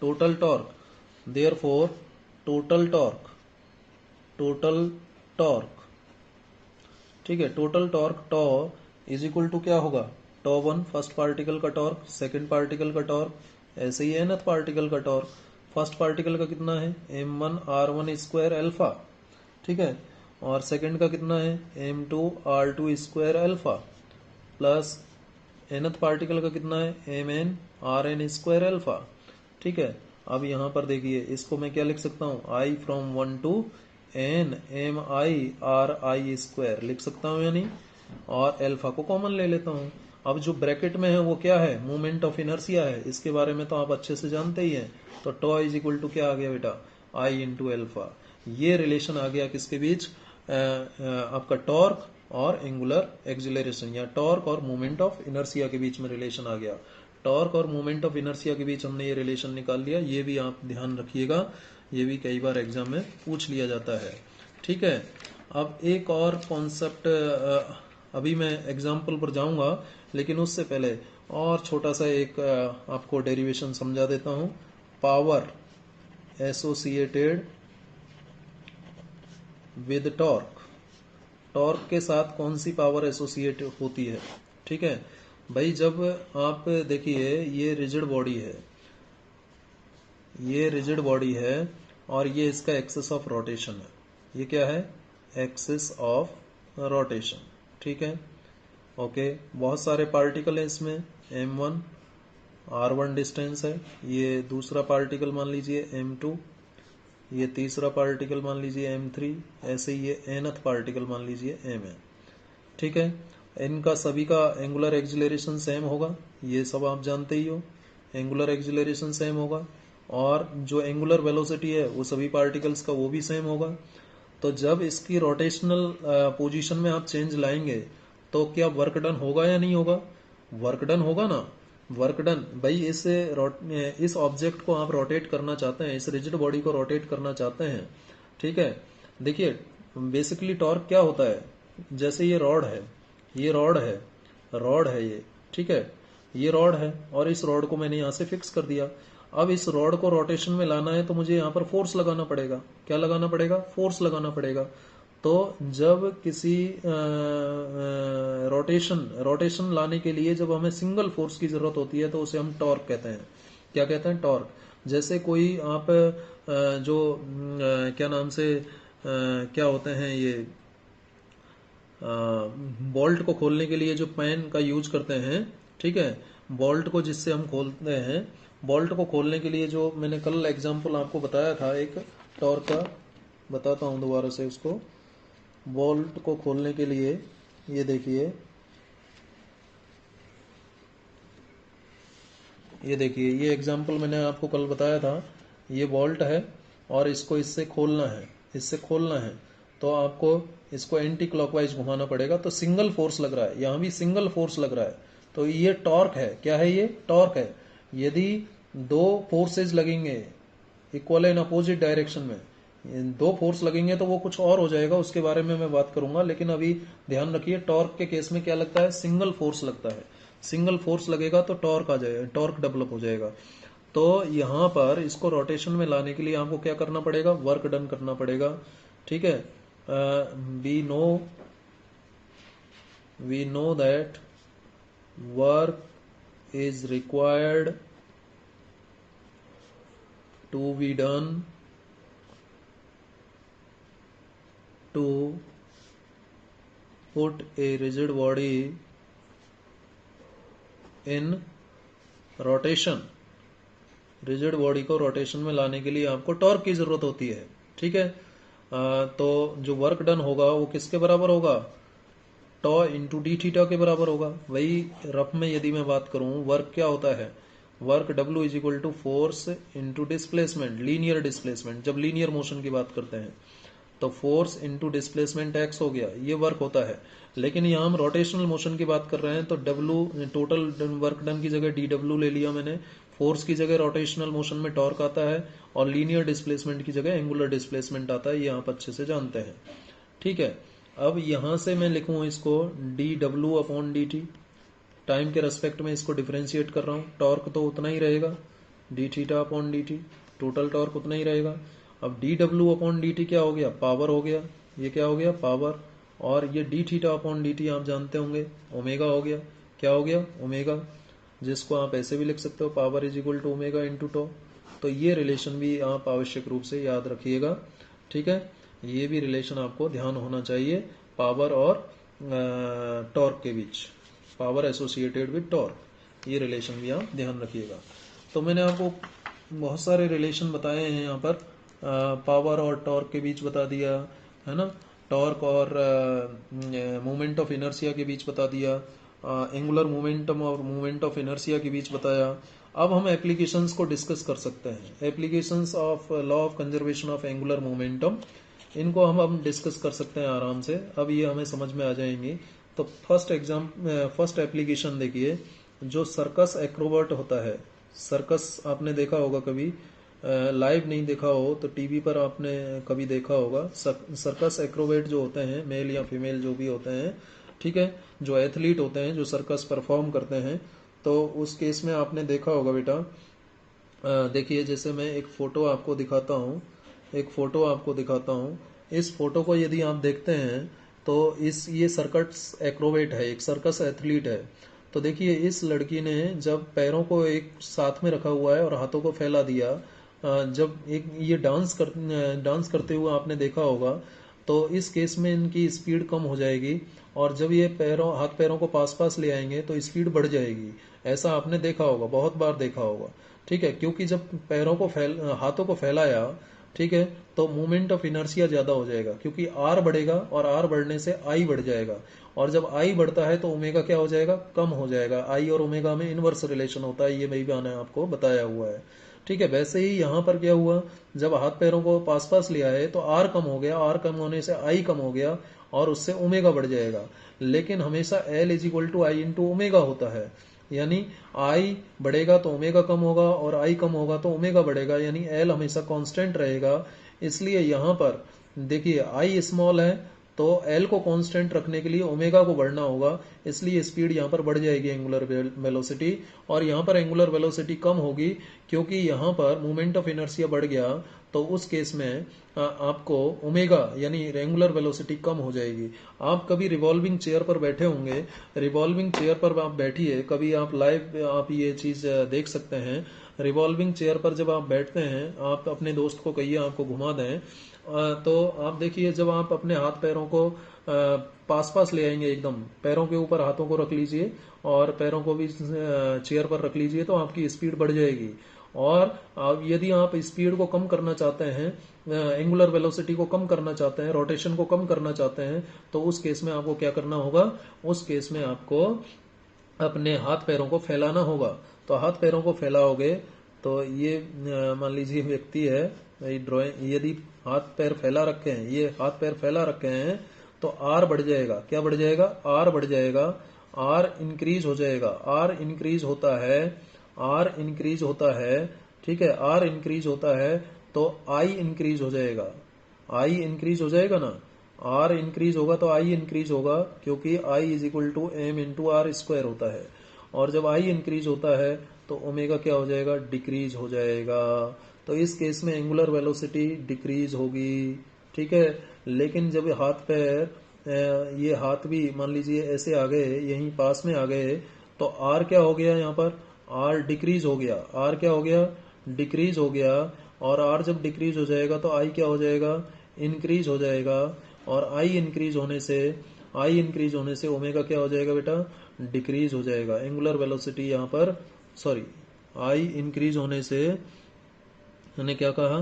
total torque, therefore total torque, total torque, ठीक है, total torque tau is equal to क्या होगा? τ1 फर्स्ट पार्टिकल का टॉर्क, सेकंड पार्टिकल का टॉर्क, ऐसे ही nth पार्टिकल का टॉर्क। फर्स्ट पार्टिकल का कितना है? m1r1 स्क्वायर अल्फा, ठीक है, और सेकंड का कितना है? m2r2 square alpha, plus nth particle का कितना है? mn स्क्वायर अल्फा, ठीक है। अब यहाँ पर देखिए, इसको मैं क्या लिख सकता हूँ? i from 1 to n mi square लिख सकता हूँ या नहीं? और अल्फा को कॉमन ले लेता हूँ। अब जो ब्रैकेट में है वो क्या है? मोमेंट ऑफ इनर्शिया है, इसके बारे में तो आप अच्छे से जानते ही हैं। तो टॉ इज इक्वल टू क्या आ गया बेटा? i into alpha. ये रिलेशन आ गया किसके बीच? आपका टॉर्क और एंगुलर एक्सिलरेशन, या टॉर्क और मोमेंट ऑफ इनर्शिया के बीच में रिलेशन आ गया। टॉर्क और मोमेंट ऑफ इनर्शिया के बीच हमने ये रिलेशन निकाल लिया। ये भी आप ध्यान रखिएगा, ये भी कई बार एग्जाम में पूछ लिया जाता है, ठीक है। अब एक और कॉन्सेप्ट, अभी मैं एग्जाम्पल पर जाऊंगा, लेकिन उससे पहले और छोटा सा एक आपको डेरिवेशन समझा देता हूं। Power associated with torque, torque के साथ कौन सी पावर एसोसिएट होती है? ठीक है भाई, जब आप देखिए ये रिजिड बॉडी है, ये रिजिड बॉडी है, और ये इसका एक्सिस ऑफ रोटेशन है। ये क्या है? एक्सिस ऑफ रोटेशन, ठीक है, ओके। बहुत सारे पार्टिकल है इसमें, m1 r1 डिस्टेंस है, ये दूसरा पार्टिकल मान लीजिए m2, ये तीसरा पार्टिकल मान लीजिए m3, ऐसे ही ये nth पार्टिकल मान लीजिए mn, ठीक है। इनका सभी का एंगुलर एक्सिलरेशन सेम होगा, ये सब आप जानते ही हो, एंगुलर एक्सिलरेशन सेम होगा, और जो एंगुलर वेलोसिटी है वो सभी पार्टिकल्स का वो भी सेम होगा। तो जब इसकी रोटेशनल पोजीशन में आप चेंज लाएंगे तो क्या वर्क डन होगा या नहीं होगा? वर्क डन होगा ना, वर्क डन। भाई इस ऑब्जेक्ट को आप रोटेट करना चाहते हैं, इस रिजिड बॉडी को रोटेट करना चाहते हैं, ठीक है। देखिए बेसिकली टॉर्क क्या होता है? जैसे ये रॉड है, ये रॉड है ये, ठीक है, ये रॉड है, और इस रॉड को मैंने यहाँ से फिक्स कर दिया। अब इस रॉड को रोटेशन में लाना है तो मुझे यहाँ पर फोर्स लगाना पड़ेगा। क्या लगाना पड़ेगा? फोर्स लगाना पड़ेगा। तो जब किसी रोटेशन लाने के लिए जब हमें सिंगल फोर्स की जरूरत होती है तो उसे हम टॉर्क कहते हैं। क्या कहते हैं? टॉर्क। जैसे कोई आप जो क्या नाम से क्या होते हैं ये बोल्ट को खोलने के लिए जो पेन का यूज करते हैं, ठीक है, बोल्ट को जिससे हम खोलते हैं, बोल्ट को खोलने के लिए जो मैंने कल एग्जांपल आपको बताया था एक टॉर्क का, बताता हूं दोबारा से उसको। बोल्ट को खोलने के लिए ये देखिए, ये एग्जांपल मैंने आपको कल बताया था। ये बोल्ट है और इसको इससे खोलना है, इससे खोलना है, तो आपको इसको एंटी क्लॉकवाइज घुमाना पड़ेगा। तो सिंगल फोर्स लग रहा है, यहां भी सिंगल फोर्स लग रहा है, तो ये टॉर्क है। क्या है? ये टॉर्क है। यदि दो फोर्सेज लगेंगे इक्वल एंड अपोजिट डायरेक्शन में, दो फोर्स लगेंगे तो वो कुछ और हो जाएगा, उसके बारे में मैं बात करूंगा। लेकिन अभी ध्यान रखिए, टॉर्क के केस में क्या लगता है, सिंगल फोर्स लगता है। सिंगल फोर्स लगेगा तो टॉर्क आ जाएगा, टॉर्क डेवलप हो जाएगा। तो यहां पर इसको रोटेशन में लाने के लिए आपको क्या करना पड़ेगा, वर्क डन करना पड़ेगा। ठीक है, we know that work is required to be done to put a rigid body in rotation। Rigid body को रोटेशन में लाने के लिए आपको टॉर्क की जरूरत होती है। ठीक है, तो जो वर्क डन होगा वो किसके बराबर होगा, टॉ इंटू डी थीटा के बराबर होगा। वही रफ में यदि मैं बात करूं, वर्क क्या होता है, work W is equal to force into displacement, linear displacement. जब लीनियर मोशन की बात करते हैं तो फोर्स इंटू डिस्प्लेसमेंट एक्स हो गया, ये वर्क होता है। लेकिन यहाँ हम रोटेशनल मोशन की बात कर रहे हैं तो W टोटल वर्क डन की जगह DW ले लिया मैंने, फोर्स की जगह रोटेशनल मोशन में टॉर्क आता है, और लीनियर डिस्प्लेसमेंट की जगह एंगुलर डिस्प्लेसमेंट आता है, ये आप अच्छे से जानते हैं। ठीक है, अब यहां से मैं लिखूं इसको dW अपॉन dt, टाइम के रेस्पेक्ट में इसको डिफरेंशिएट कर रहा हूं। टॉर्क तो उतना ही रहेगा, D theta upon dt, total torque उतना ही रहेगा। अब dW अपॉन dt क्या हो गया, पावर हो गया, ये क्या हो गया, पावर। और ये डी थीटा अपॉन dt आप जानते होंगे, ओमेगा हो गया। क्या हो गया, ओमेगा, जिसको आप ऐसे भी लिख सकते हो, power is equal to omega into tau. तो ये रिलेशन भी आप आवश्यक रूप से याद रखिएगा। ठीक है, ये भी रिलेशन आपको ध्यान होना चाहिए, पावर और टॉर्क के बीच, पावर एसोसिएटेड विद टॉर्क, ये रिलेशन भी आप ध्यान रखिएगा। तो मैंने आपको बहुत सारे रिलेशन बताए हैं यहाँ पर, पावर और टॉर्क के बीच बता दिया है ना, टॉर्क और मोमेंट ऑफ इनर्शिया के बीच बता दिया, एंगुलर मोमेंटम और मोमेंट ऑफ इनर्शिया के बीच बताया। अब हम एप्लीकेशंस को डिस्कस कर सकते हैं, applications of law of conservation of angular momentum, इनको हम डिस्कस कर सकते हैं आराम से, अब ये हमें समझ में आ जाएंगी। तो फर्स्ट एप्लीकेशन देखिए, जो सर्कस एक्रोबर्ट होता है, सर्कस आपने देखा होगा कभी, लाइव नहीं देखा हो तो टीवी पर आपने कभी देखा होगा। सर्कस एक्रोबेट जो होते हैं, मेल या फीमेल जो भी होते हैं, ठीक है, जो एथलीट होते हैं, जो सर्कस परफॉर्म करते हैं, तो उस केस में आपने देखा होगा बेटा। देखिए, जैसे मैं एक फोटो आपको दिखाता हूँ, इस फोटो को यदि आप देखते हैं तो ये सर्कस एक्रोबेट है, एक सर्कस एथलीट है। तो देखिए, इस लड़की ने जब पैरों को एक साथ में रखा हुआ है और हाथों को फैला दिया, जब एक ये डांस करते हुए आपने देखा होगा, तो इस केस में इनकी स्पीड कम हो जाएगी, और जब ये हाथ पैरों को पास पास ले आएंगे तो स्पीड बढ़ जाएगी। ऐसा आपने देखा होगा, बहुत बार देखा होगा। ठीक है, क्योंकि जब हाथों को फैलाया, ठीक है, तो मूवमेंट ऑफ इनर्शिया ज्यादा हो जाएगा, क्योंकि आर बढ़ेगा और आर बढ़ने से आई बढ़ जाएगा, और जब आई बढ़ता है तो ओमेगा क्या हो जाएगा, कम हो जाएगा। आई और ओमेगा में इनवर्स रिलेशन होता है, ये भी मैंने आपको बताया हुआ है। ठीक है, वैसे ही यहाँ पर क्या हुआ, जब हाथ पैरों को पास पास लिया है तो आर कम हो गया, आर कम होने से आई कम हो गया, और उससे ओमेगा बढ़ जाएगा। लेकिन हमेशा L is equal to I into omega होता है, यानी आई बढ़ेगा तो ओमेगा कम होगा, और आई कम होगा तो ओमेगा बढ़ेगा, यानी एल हमेशा कांस्टेंट रहेगा। इसलिए यहाँ पर देखिए, आई स्मॉल है तो एल को कांस्टेंट रखने के लिए ओमेगा को बढ़ना होगा, इसलिए स्पीड यहाँ पर बढ़ जाएगी, एंगुलर वेलोसिटी। और यहाँ पर एंगुलर वेलोसिटी कम होगी, क्योंकि यहाँ पर मोमेंट ऑफ इनर्शिया बढ़ गया, तो उस केस में आपको ओमेगा यानी एंगुलर वेलोसिटी कम हो जाएगी। आप कभी रिवॉल्विंग चेयर पर बैठे होंगे, रिवॉल्विंग चेयर पर आप बैठिए, कभी आप लाइव आप ये चीज देख सकते हैं। रिवॉल्विंग चेयर पर जब आप बैठते हैं, आप अपने दोस्त को कहिए आपको घुमा दें, तो आप देखिए, जब आप अपने हाथ पैरों को पास पास ले आएंगे, एकदम पैरों के ऊपर हाथों को रख लीजिए और पैरों को भी चेयर पर रख लीजिए, तो आपकी स्पीड बढ़ जाएगी। और यदि आप स्पीड को कम करना चाहते हैं, एंगुलर वेलोसिटी को कम करना चाहते हैं, रोटेशन को कम करना चाहते हैं, तो उस केस में आपको क्या करना होगा, उस केस में आपको अपने हाथ पैरों को फैलाना होगा। तो हाथ पैरों को फैलाओगे तो ये मान लीजिए व्यक्ति है, ड्राइंग, यदि हाथ पैर फैला रखे हैं, ये हाथ पैर फैला रखे हैं, तो आर बढ़ जाएगा। क्या बढ़ जाएगा, आर बढ़ जाएगा, आर इंक्रीज हो जाएगा, आर इंक्रीज होता है, आर इंक्रीज होता है, ठीक है, आर इंक्रीज होता है तो आई इंक्रीज हो जाएगा। आई इंक्रीज हो जाएगा ना, आर इंक्रीज होगा तो आई इंक्रीज होगा, क्योंकि I is equal to M into R square होता है। और जब आई इंक्रीज होता है तो ओमेगा क्या हो जाएगा, डिक्रीज हो जाएगा। तो इस केस में एंगुलर वेलोसिटी डिक्रीज होगी, ठीक है। लेकिन जब हाथ पैर ये हाथ भी मान लीजिए ऐसे आ गए, यहीं पास में आ गए, तो आर क्या हो गया, यहाँ पर आर डिक्रीज हो गया, आर क्या हो गया, डिक्रीज हो गया। और आर जब डिक्रीज हो जाएगा तो आई क्या हो जाएगा, इंक्रीज हो जाएगा। और आई इंक्रीज होने से ओमेगा क्या हो जाएगा बेटा, डिक्रीज हो जाएगा। एंगुलर वेलोसिटी यहाँ पर सॉरी आई इंक्रीज होने से मैंने क्या कहा,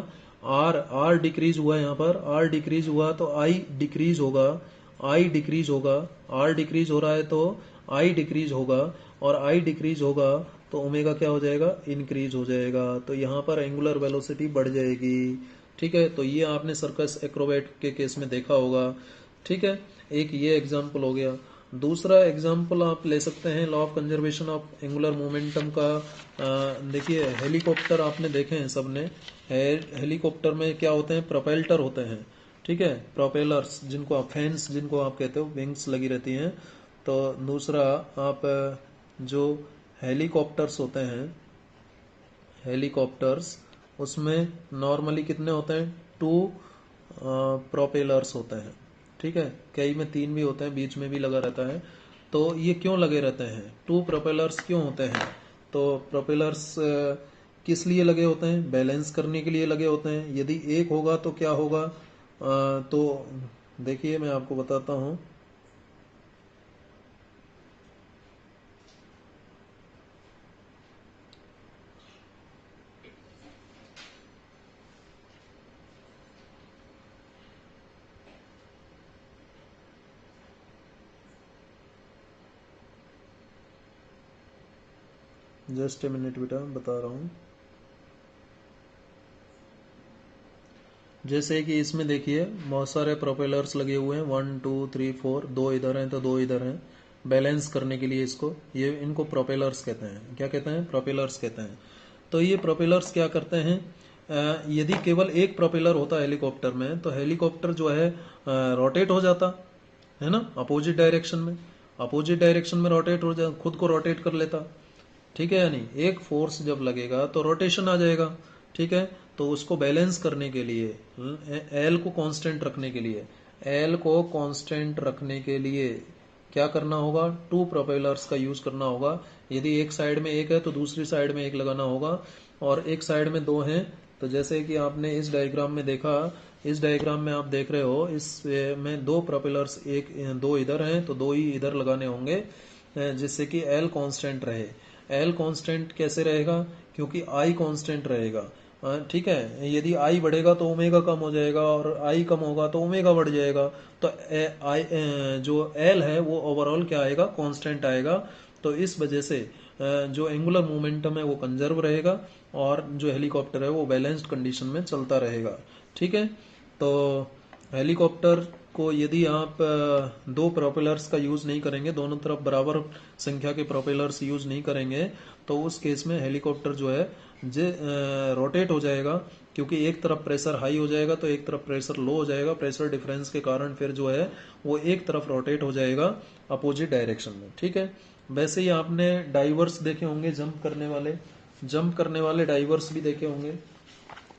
आर डिक्रीज हुआ, यहाँ पर आर डिक्रीज हुआ तो आई डिक्रीज होगा, आई डिक्रीज होगा। आर डिक्रीज हो रहा है तो आई डिक्रीज होगा, और आई डिक्रीज होगा तो ओमेगा क्या हो जाएगा, इंक्रीज हो जाएगा। तो यहाँ पर एंगुलर वेलोसिटी बढ़ जाएगी, ठीक है। तो ये आपने सर्कस एक्रोबैट के केस में देखा होगा, ठीक है। एक ये एग्जाम्पल हो गया। दूसरा एग्जाम्पल आप ले सकते हैं law of conservation of angular momentum का। देखिए हेलीकॉप्टर आपने देखे हैं सबने, हेलीकॉप्टर में क्या होते हैं, प्रोपेलर होते हैं, ठीक है, प्रोपेलर्स जिनको आप फैंस जिनको आप कहते हो, विंग्स लगी रहती हैं। तो दूसरा आप जो हेलीकॉप्टर्स होते हैं, हेलीकॉप्टर्स उसमें नॉर्मली कितने होते हैं, 2 प्रोपेलर्स होते हैं, ठीक है। कई में 3 भी होते हैं, बीच में भी लगा रहता है। तो ये क्यों लगे रहते हैं, 2 प्रोपेलर्स क्यों होते हैं, तो प्रोपेलर्स किस लिए लगे होते हैं, बैलेंस करने के लिए लगे होते हैं। यदि एक होगा तो क्या होगा, तो देखिए मैं आपको बताता हूँ। जस्ट ए मिनट बेटा, बता रहा हूँ। जैसे कि इसमें देखिए बहुत सारे प्रोपेलर्स लगे हुए हैं, 1 2 3 4, 2 इधर हैं तो 2 इधर हैं, बैलेंस करने के लिए इसको, ये इनको प्रोपेलर्स कहते हैं। क्या कहते हैं, प्रोपेलर्स कहते हैं। तो ये प्रोपेलर्स क्या करते हैं, यदि केवल एक प्रोपेलर होता है हेलीकॉप्टर में, तो हेलीकॉप्टर जो है रोटेट हो जाता है ना, अपोजिट डायरेक्शन में, अपोजिट डायरेक्शन में रोटेट हो जा, खुद को रोटेट कर लेता, ठीक है। यानी एक फोर्स जब लगेगा तो रोटेशन आ जाएगा, ठीक है। तो उसको बैलेंस करने के लिए, एल को कांस्टेंट रखने के लिए, एल को कांस्टेंट रखने के लिए क्या करना होगा, 2 प्रोपेलर्स का यूज करना होगा। यदि एक साइड में एक है तो दूसरी साइड में एक लगाना होगा, और एक साइड में 2 हैं तो जैसे कि आपने इस डायग्राम में देखा, इस डायग्राम में आप देख रहे हो, इस में 2 प्रोपेलर्स, एक 2 इधर हैं तो 2 ही इधर लगाने होंगे, जिससे कि एल कांस्टेंट रहे। एल कांस्टेंट कैसे रहेगा, क्योंकि आई कांस्टेंट रहेगा, ठीक है। यदि आई बढ़ेगा तो ओमेगा कम हो जाएगा, और आई कम होगा तो ओमेगा बढ़ जाएगा। तो जो एल है वो ओवरऑल क्या आएगा, कांस्टेंट आएगा। तो इस वजह से जो एंगुलर मोमेंटम है वो कंजर्व रहेगा, और जो हेलीकॉप्टर है वो बैलेंस्ड कंडीशन में चलता रहेगा, ठीक है। तो हेलीकॉप्टर को यदि आप 2 प्रोपेलर्स का यूज नहीं करेंगे, दोनों तरफ बराबर संख्या के प्रोपेलर्स यूज नहीं करेंगे, तो उस केस में हेलीकॉप्टर जो है रोटेट हो जाएगा, क्योंकि एक तरफ प्रेशर हाई हो जाएगा तो एक तरफ प्रेशर लो हो जाएगा। प्रेशर डिफरेंस के कारण फिर जो है वो एक तरफ रोटेट हो जाएगा अपोजिट डायरेक्शन में, ठीक है। वैसे ही आपने डाइवर्स देखे होंगे, जंप करने वाले डाइवर्स भी देखे होंगे।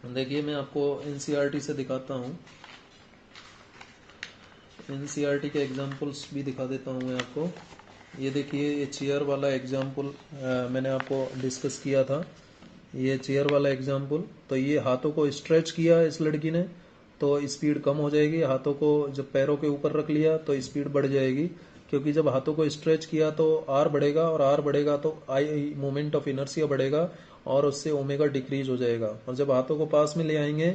देखिए मैं आपको एनसीईआरटी से दिखाता हूँ, एनसीईआरटी के एग्जांपल्स भी दिखा देता हूँ मैं आपको। ये देखिए, ये चेयर वाला एग्जांपल मैंने आपको डिस्कस किया था, ये चेयर वाला एग्जांपल। तो ये हाथों को स्ट्रेच किया इस लड़की ने तो स्पीड कम हो जाएगी, हाथों को जब पैरों के ऊपर रख लिया तो स्पीड बढ़ जाएगी, क्योंकि जब हाथों को स्ट्रेच किया तो आर बढ़ेगा, और आर बढ़ेगा तो आई मोमेंट ऑफ इनर्शिया बढ़ेगा, और उससे ओमेगा डिक्रीज हो जाएगा। और जब हाथों को पास में ले आएंगे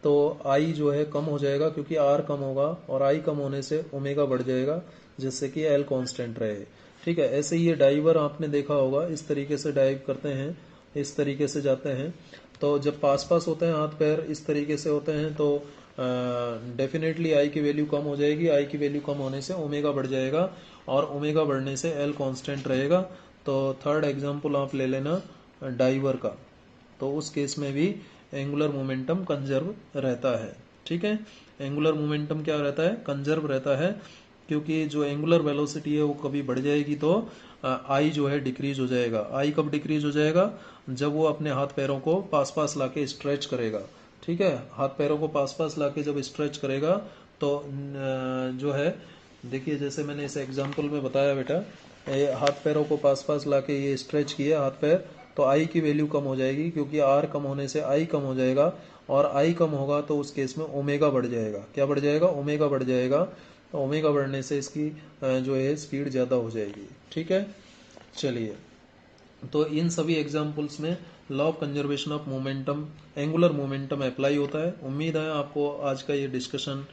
तो आई जो है कम हो जाएगा, क्योंकि आर कम होगा, और आई कम होने से ओमेगा बढ़ जाएगा, जिससे कि एल कांस्टेंट रहे, ठीक है। ऐसे ही ये डाइवर आपने देखा होगा, इस तरीके से डाइव करते हैं, इस तरीके से जाते हैं। तो जब पास पास होते हैं हाथ पैर इस तरीके से होते हैं तो डेफिनेटली आई की वैल्यू कम हो जाएगी, आई की वैल्यू कम होने से ओमेगा बढ़ जाएगा, और ओमेगा बढ़ने से एल कांस्टेंट रहेगा। तो थर्ड एग्जांपल आप ले लेना डाइवर का, तो उस केस में भी एंगुलर मोमेंटम कंजर्व रहता है, ठीक है। एंगुलर मोमेंटम क्या रहता है, कंजर्व रहता है, क्योंकि जो एंगुलर वेलोसिटी है वो कभी बढ़ जाएगी तो आई जो है डिक्रीज हो जाएगा। आई कब डिक्रीज हो जाएगा, जब वो अपने हाथ पैरों को पास पास लाके स्ट्रेच करेगा। ठीक है, हाथ पैरों को पास पास लाके जब स्ट्रेच करेगा तो जो है, देखिए जैसे मैंने इस एग्जांपल में बताया बेटा, ये हाथ पैरों को पास पास लाके ये स्ट्रेच किए हाथ पैर, तो आई की वैल्यू कम हो जाएगी, क्योंकि आर कम होने से आई कम हो जाएगा, और आई कम होगा तो उस केस में ओमेगा बढ़ जाएगा। क्या बढ़ जाएगा, ओमेगा बढ़ जाएगा। तो ओमेगा बढ़ने से इसकी जो है स्पीड ज़्यादा हो जाएगी। ठीक है, चलिए, तो इन सभी एग्जाम्पल्स में law of conservation of momentum, angular momentum apply होता है। उम्मीद है आपको आज का ये डिस्कशन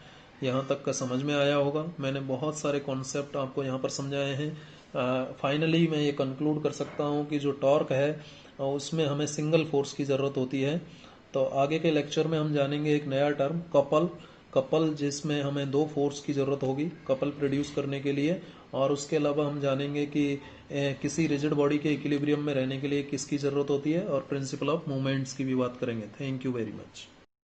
यहाँ तक का समझ में आया होगा। मैंने बहुत सारे कॉन्सेप्ट आपको यहाँ पर समझाए हैं। फाइनली मैं ये कंक्लूड कर सकता हूँ कि जो टॉर्क है उसमें हमें सिंगल फोर्स की ज़रूरत होती है। तो आगे के लेक्चर में हम जानेंगे एक नया टर्म, कपल, जिसमें हमें दो फोर्स की ज़रूरत होगी कपल प्रोड्यूस करने के लिए। और उसके अलावा हम जानेंगे कि किसी रिजिड बॉडी के इक्विलिब्रियम में रहने के लिए किसकी ज़रूरत होती है, और प्रिंसिपल ऑफ मूवमेंट्स की भी बात करेंगे। Thank you very much.